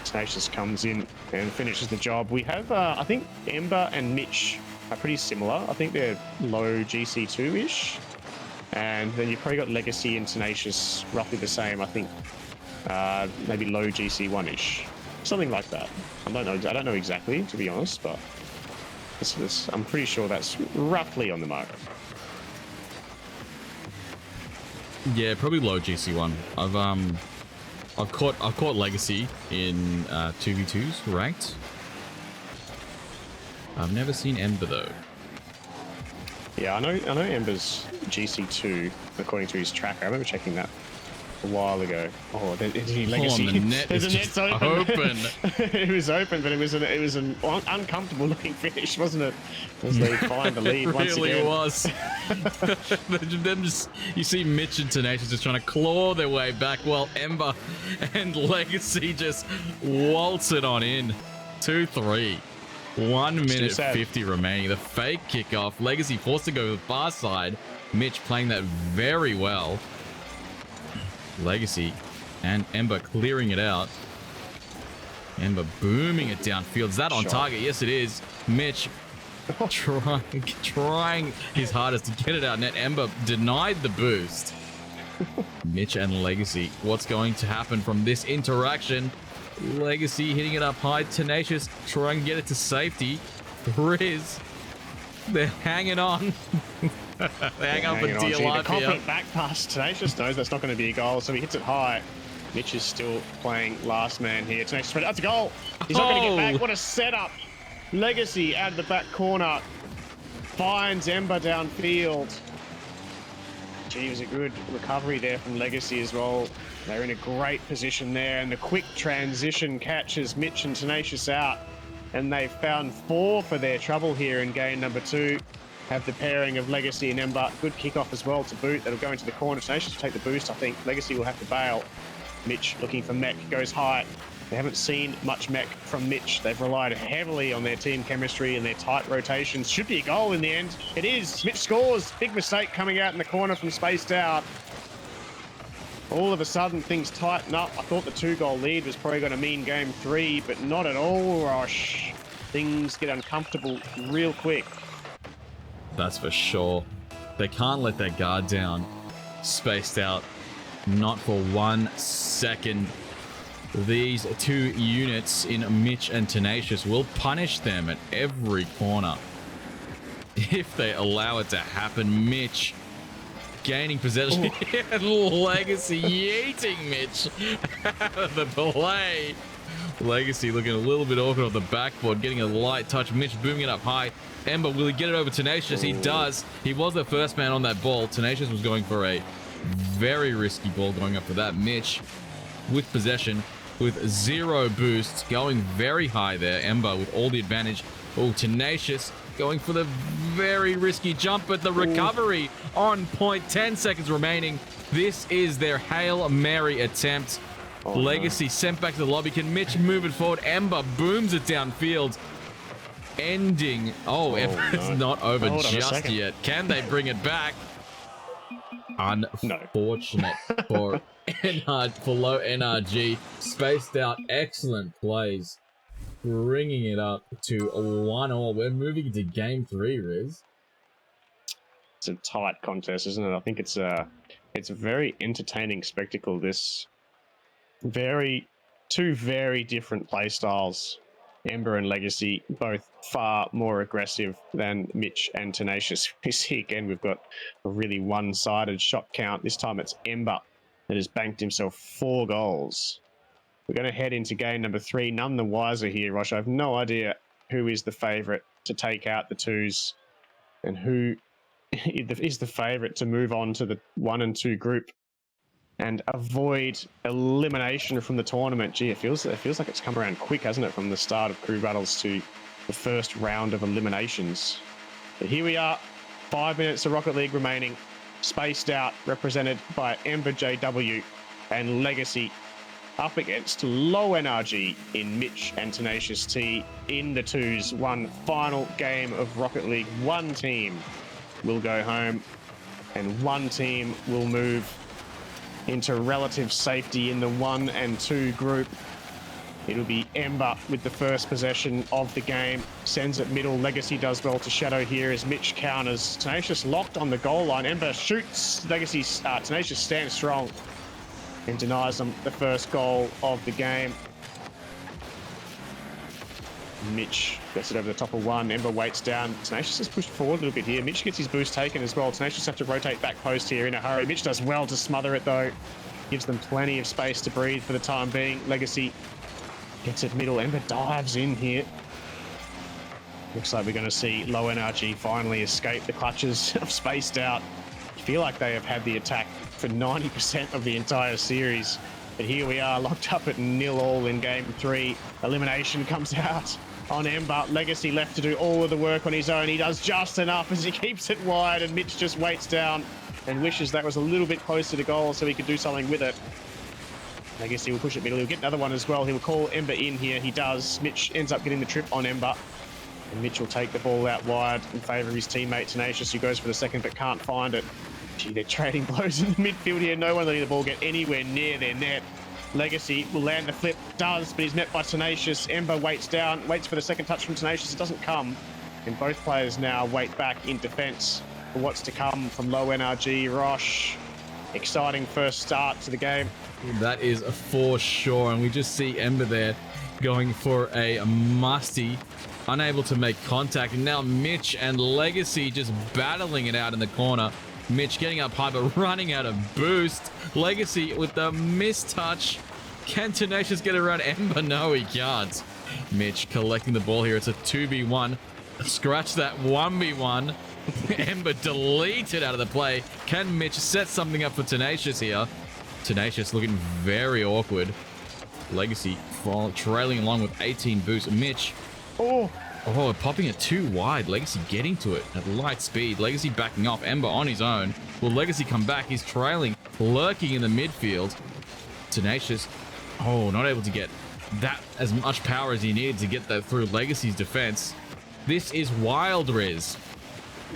Tenacious comes in and finishes the job. We have, I think, Ember and Mitch are pretty similar. I think they're low GC2-ish. And then you've probably got Legacy and Tenacious roughly the same, I think. maybe low GC1-ish, something like that. I don't know exactly, to be honest, but I'm pretty sure that's roughly on the mark. Yeah, probably low GC1. I've caught Legacy in 2v2s ranked. I've never seen Ember though. Yeah, I know Ember's GC2 according to his tracker. I remember checking that a while ago. Oh, Legacy. The net is just open. It was open, but it was an uncomfortable looking finish, wasn't it? As they find the lead once again. It really was. Then you see Mitch and Tenacious just trying to claw their way back, while Ember and Legacy just waltz it on in. 2-3. 1 minute 50 remaining. The fake kickoff. Legacy forced to go to the far side. Mitch playing that very well. Legacy and Ember clearing it out. Ember booming it downfield. Is that on target? Yes, it is. Mitch trying his hardest to get it out net. Ember denied the boost. Mitch and Legacy. What's going to happen from this interaction? Legacy hitting it up high. Tenacious trying to get it to safety. Riz, they're hanging on. They hang on for dear life here. Confident back pass. Tenacious knows that's not going to be a goal, so he hits it high. Mitch is still playing last man here. Tenacious, that's a goal. He's not going to get back. What a setup. Legacy out of the back corner. Finds Ember downfield. Gee, it was a good recovery there from Legacy as well. They're in a great position there, and the quick transition catches Mitch and Tenacious out. And they've found 4 for their trouble here in game number 2. Have the pairing of Legacy and Ember. Good kickoff as well to boot. That'll go into the corner. Tenacious will take the boost, I think. Legacy will have to bail. Mitch looking for mech, goes high. They haven't seen much mech from Mitch. They've relied heavily on their team chemistry and their tight rotations. Should be a goal in the end. It is. Mitch scores. Big mistake coming out in the corner from spaced out. All of a sudden, things tighten up. I thought the 2-goal lead was probably going to mean game 3, but not at all, Rosh. Things get uncomfortable real quick. That's for sure. They can't let their guard down. Spaced out. Not for 1 second. These 2 units in Mitch and Tenacious will punish them at every corner. If they allow it to happen, Mitch gaining possession. Legacy yeeting Mitch out of the play. Legacy looking a little bit awkward on the backboard, getting a light touch. Mitch booming it up high. Ember, will he get it over Tenacious? He does. He was the first man on that ball. Tenacious was going for a very risky ball going up for that. Mitch with possession, with 0 boosts, going very high there. Ember with all the advantage. Oh, Tenacious going for the very risky jump, but the recovery on point. 10 seconds remaining. This is their Hail Mary attempt. Legacy sent back to the lobby. Can Mitch move it forward? Ember booms it downfield. Ending. Ember's not over just yet. Can they bring it back? Unfortunate for low NRG. Spaced out. Excellent plays. Bringing it up to 1-1. We're moving into game 3, Riz. It's a tight contest, isn't it? I think it's a very entertaining spectacle. This two very different play styles. Ember and Legacy, both far more aggressive than Mitch and Tenacious. We see again, we've got a really one-sided shot count. This time it's Ember that has banked himself 4 goals. We're going to head into game number 3. None the wiser here, Rosh. I have no idea who is the favourite to take out the 2s and who is the favourite to move on to the 1 and 2 group and avoid elimination from the tournament. Gee, it feels like it's come around quick, hasn't it, from the start of crew battles to the first round of eliminations. But here we are, 5 minutes of Rocket League remaining, spaced out, represented by Ember JW and Legacy, up against low NRG in Mitch and Tenacious T in the 2s. One final game of Rocket League. One team will go home and one team will move into relative safety in the 1 and 2 group. It'll be Ember with the first possession of the game. Sends it middle. Legacy does well to shadow here as Mitch counters. Tenacious locked on the goal line. Ember shoots. Tenacious stands strong. and denies them the first goal of the game. Mitch gets it over the top of one. Ember waits down. Tenacious has pushed forward a little bit here. Mitch gets his boost taken as well. Tenacious have to rotate back post here in a hurry. Mitch does well to smother it though. Gives them plenty of space to breathe for the time being. Legacy gets it middle. Ember dives in here. Looks like we're going to see low NRG finally escape the clutches of Spaced Out. I feel like they have had the attack for 90% of the entire series. But here we are, locked up at 0-0 in game 3. Elimination comes out on Ember. Legacy left to do all of the work on his own. He does just enough as he keeps it wide, and Mitch just waits down and wishes that was a little bit closer to goal so he could do something with it. Legacy will push it middle. He'll get another one as well. He will call Ember in here. He does. Mitch ends up getting the trip on Ember. And Mitch will take the ball out wide in favour of his teammate Tenacious, who goes for the second but can't find it. Gee, they're trading blows in the midfield here. No one letting the ball get anywhere near their net. Legacy will land the flip, does, but he's met by Tenacious. Ember waits down, waits for the second touch from Tenacious. It doesn't come. And both players now wait back in defence for what's to come from low NRG. Rosh, exciting first start to the game. That is for sure. And we just see Ember there going for a musty, unable to make contact. And now Mitch and Legacy just battling it out in the corner. Mitch getting up high, but running out of boost. Legacy with the mistouch. Can Tenacious get around Ember? No, he can't. Mitch collecting the ball here. It's a 2v1. Scratch that 1v1. Ember deleted out of the play. Can Mitch set something up for Tenacious here? Tenacious looking very awkward. Legacy trailing along with 18 boost. Mitch. Oh, popping it too wide. Legacy getting to it at light speed. Legacy backing off. Ember on his own. Will Legacy come back? He's trailing, lurking in the midfield. Tenacious. Oh, not able to get that as much power as he needed to get that through Legacy's defense. This is wild, Riz.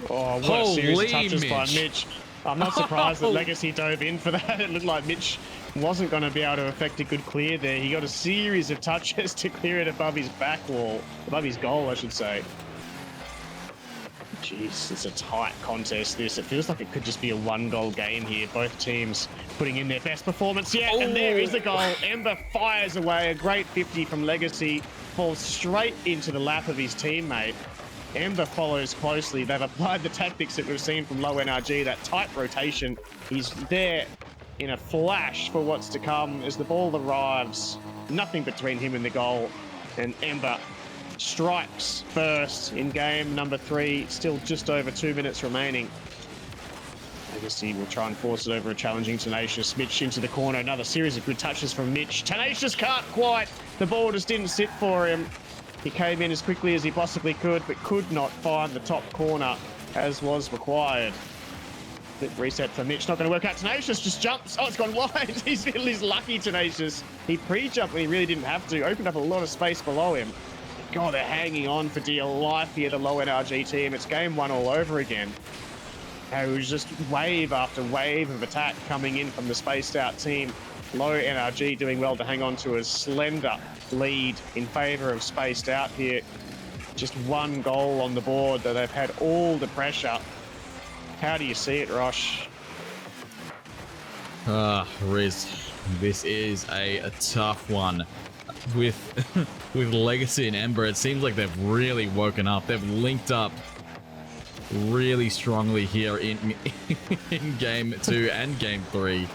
Oh, what a series of touches by Mitch. I'm not surprised that Legacy dove in for that. It looked like Mitch wasn't going to be able to effect a good clear there. He got a series of touches to clear it above his back wall, above his goal, I should say. Jeez, it's a tight contest, this. It feels like it could just be a one-goal game here. Both teams putting in their best performance yet, and there is the goal. Ember fires away. A great 50 from Legacy. Falls straight into the lap of his teammate. Ember follows closely. They've applied the tactics that we've seen from low NRG, that tight rotation. He's there in a flash for what's to come as the ball arrives. Nothing between him and the goal. And Ember strikes first in game number 3. Still just over 2 minutes remaining. Legacy will try and force it over a challenging Tenacious. Mitch into the corner. Another series of good touches from Mitch. Tenacious can't quite. The ball just didn't sit for him. He came in as quickly as he possibly could, but could not find the top corner as was required. Flip reset for Mitch, not going to work out. Tenacious just jumps. Oh, it's gone wide. He's lucky, Tenacious. He pre-jumped when he really didn't have to. Opened up a lot of space below him. God, they're hanging on for dear life here, the low NRG team. It's game 1 all over again. It was just wave after wave of attack coming in from the Spaced Out team. Low NRG doing well to hang on to a slender lead in favour of Spaced Out here. Just one goal on the board, that they've had all the pressure. How do you see it, Rosh? Riz, this is a tough one. With Legacy and Ember, it seems like they've really woken up. They've linked up really strongly here in game 2 and game 3.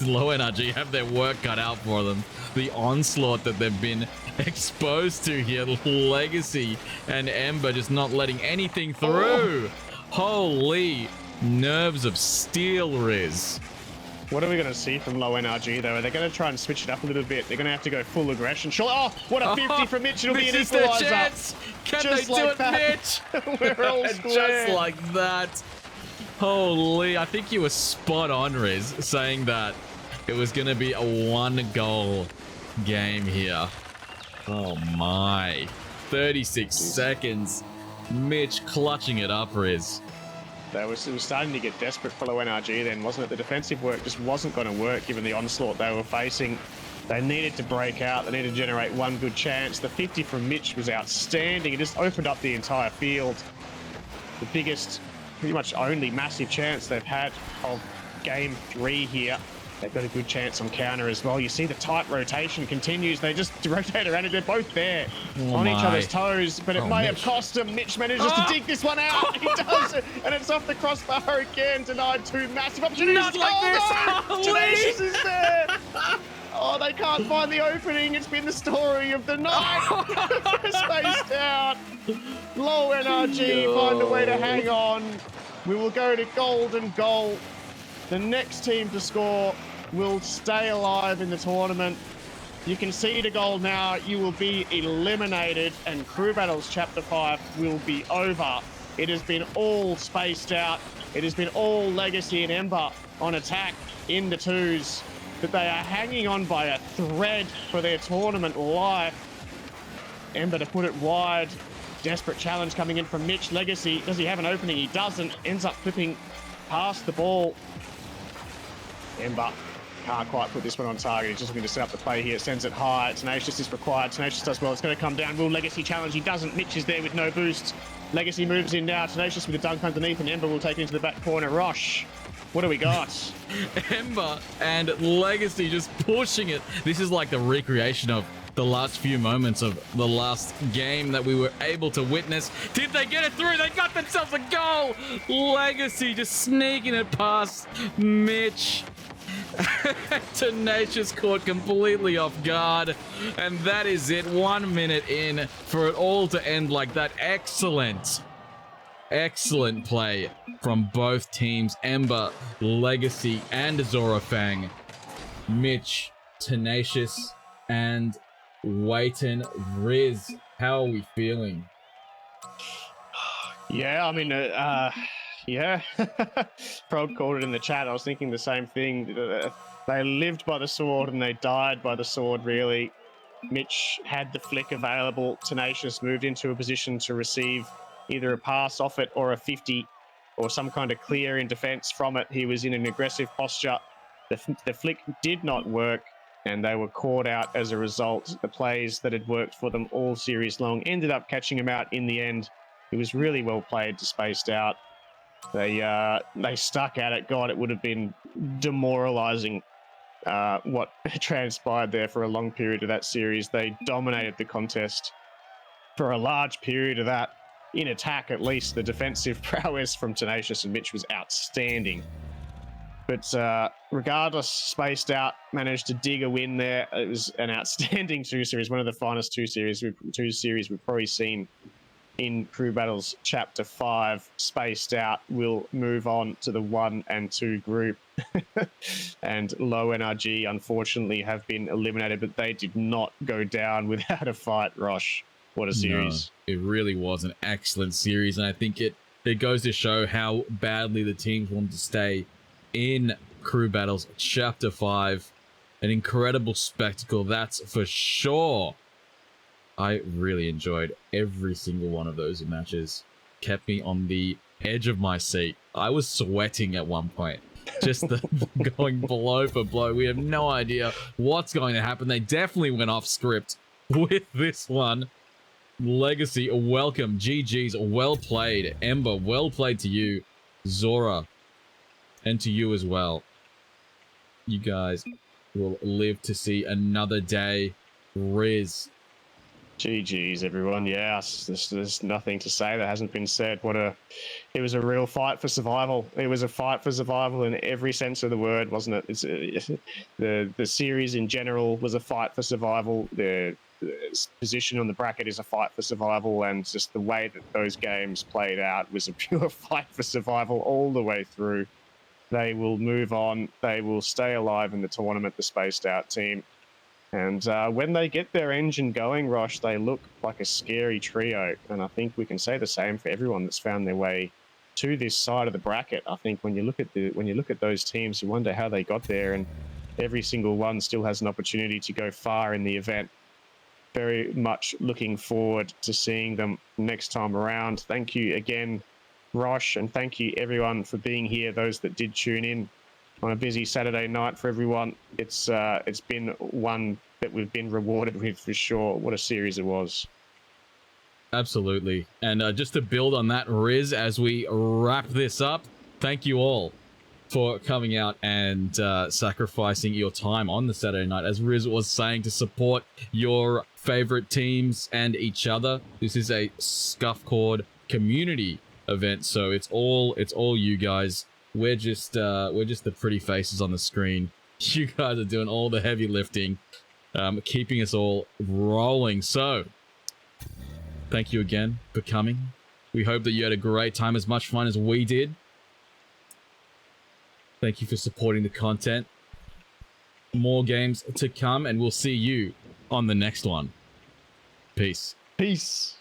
Low NRG have their work cut out for them. The onslaught that they've been exposed to here. Legacy and Ember just not letting anything through. Holy nerves of steel, Riz. What are we going to see from low NRG, though? Are they going to try and switch it up a little bit? They're going to have to go full aggression. Sure. Oh, what a 50 from Mitch. It'll be an equaliser. Can just they do it, Mitch? We're all square. Just like that. Holy, I think you were spot on, Riz, saying that it was going to be a 1-goal game here. Oh my. 36 seconds. Mitch clutching it up, Riz. It was starting to get desperate for low NRG then, wasn't it? The defensive work just wasn't going to work given the onslaught they were facing. They needed to break out. They needed to generate one good chance. The 50 from Mitch was outstanding. It just opened up the entire field. The biggest, pretty much only massive chance they've had of game 3 here. They've got a good chance on counter as well. You see the tight rotation continues. They just rotate around it. They're both there on each other's toes, but it may have cost them. Mitch manages to dig this one out. He does it, and it's off the crossbar again. Denied two massive opportunities. Not like this. Tenacious is there. Oh, they can't find the opening. It's been the story of the night. Spaced out. Low NRG find a way to hang on. We will go to golden goal. The next team to score will stay alive in the tournament. You can see the goal now. You will be eliminated, and Crew Battles Chapter 5 will be over. It has been all spaced out. It has been all Legacy and Ember on attack in the twos, but they are hanging on by a thread for their tournament life. Ember to put it wide. Desperate challenge coming in from Mitch. Legacy, does he have an opening? He doesn't. Ends up flipping past the ball. Ember can't quite put this one on target. He's just looking to set up the play here. Sends it high. Tenacious is required. Tenacious does well. It's going to come down. Will Legacy challenge? He doesn't. Mitch is there with no boost. Legacy moves in now. Tenacious with a dunk underneath, and Ember will take it into the back corner. Rosh, what do we got? Ember and Legacy just pushing it. This is like the recreation of the last few moments of the last game that we were able to witness. Did they get it through? They got themselves a goal. Legacy just sneaking it past Mitch. Tenacious caught completely off guard, and that is it. 1 minute in for it all to end like that. Excellent play from both teams. Ember, Legacy, and Zora Fang. Mitch, Tenacious, and Waiteon. Riz, how are we feeling? Yeah, I mean, yeah. Prog called it in the chat. I was thinking the same thing. They lived by the sword and they died by the sword, really. Mitch had the flick available. Tenacious moved into a position to receive either a pass off it or a 50 or some kind of clear in defense from it. He was in an aggressive posture. The flick did not work, and they were caught out as a result. The plays that had worked for them all series long ended up catching him out in the end. It was really well played to spaced out. They stuck at it. God, it would have been demoralizing what transpired there for a long period of that series. They dominated the contest for a large period of that. In attack, at least, the defensive prowess from Tenacious and Mitch was outstanding. But regardless, spaced out, managed to dig a win there. It was an outstanding two series, one of the finest two series we've probably seen in Crew Battles Chapter 5. Spaced out will move on to the 1 and 2 group. And Low NRG, unfortunately, have been eliminated, but they did not go down without a fight, Rosh. What a series. No, it really was an excellent series, and I think it goes to show how badly the teams wanted to stay in Crew Battles Chapter 5. An incredible spectacle, that's for sure. I really enjoyed every single one of those matches. Kept me on the edge of my seat. I was sweating at one point. Just going blow for blow. We have no idea what's going to happen. They definitely went off script with this one. Legacy, welcome. GG's, well played. Ember, well played to you. Zora, and to you as well. You guys will live to see another day. Riz. GG's, everyone. Yeah, there's nothing to say that hasn't been said. It was a real fight for survival. It was a fight for survival in every sense of the word, wasn't it? The series in general was a fight for survival. The position on the bracket is a fight for survival, and just the way that those games played out was a pure fight for survival all the way through. They will move on. They will stay alive in the tournament, the spaced out team. And when they get their engine going, Rosh, they look like a scary trio. And I think we can say the same for everyone that's found their way to this side of the bracket. I think when you look at those teams, you wonder how they got there, and every single one still has an opportunity to go far in the event. Very much looking forward to seeing them next time around. Thank you again, Rosh, and thank you everyone for being here. Those that did tune in on a busy Saturday night for everyone. It's been one that we've been rewarded with for sure. What a series it was. Absolutely. And just to build on that, Riz, as we wrap this up, thank you all for coming out and sacrificing your time on the Saturday night, as Riz was saying, to support your favorite teams and each other. This is a Scuffcord community event, so it's all you guys. We're just the pretty faces on the screen. You guys are doing all the heavy lifting, keeping us all rolling. So, thank you again for coming. We hope that you had a great time, as much fun as we did. Thank you for supporting the content. More games to come, and we'll see you on the next one. Peace. Peace.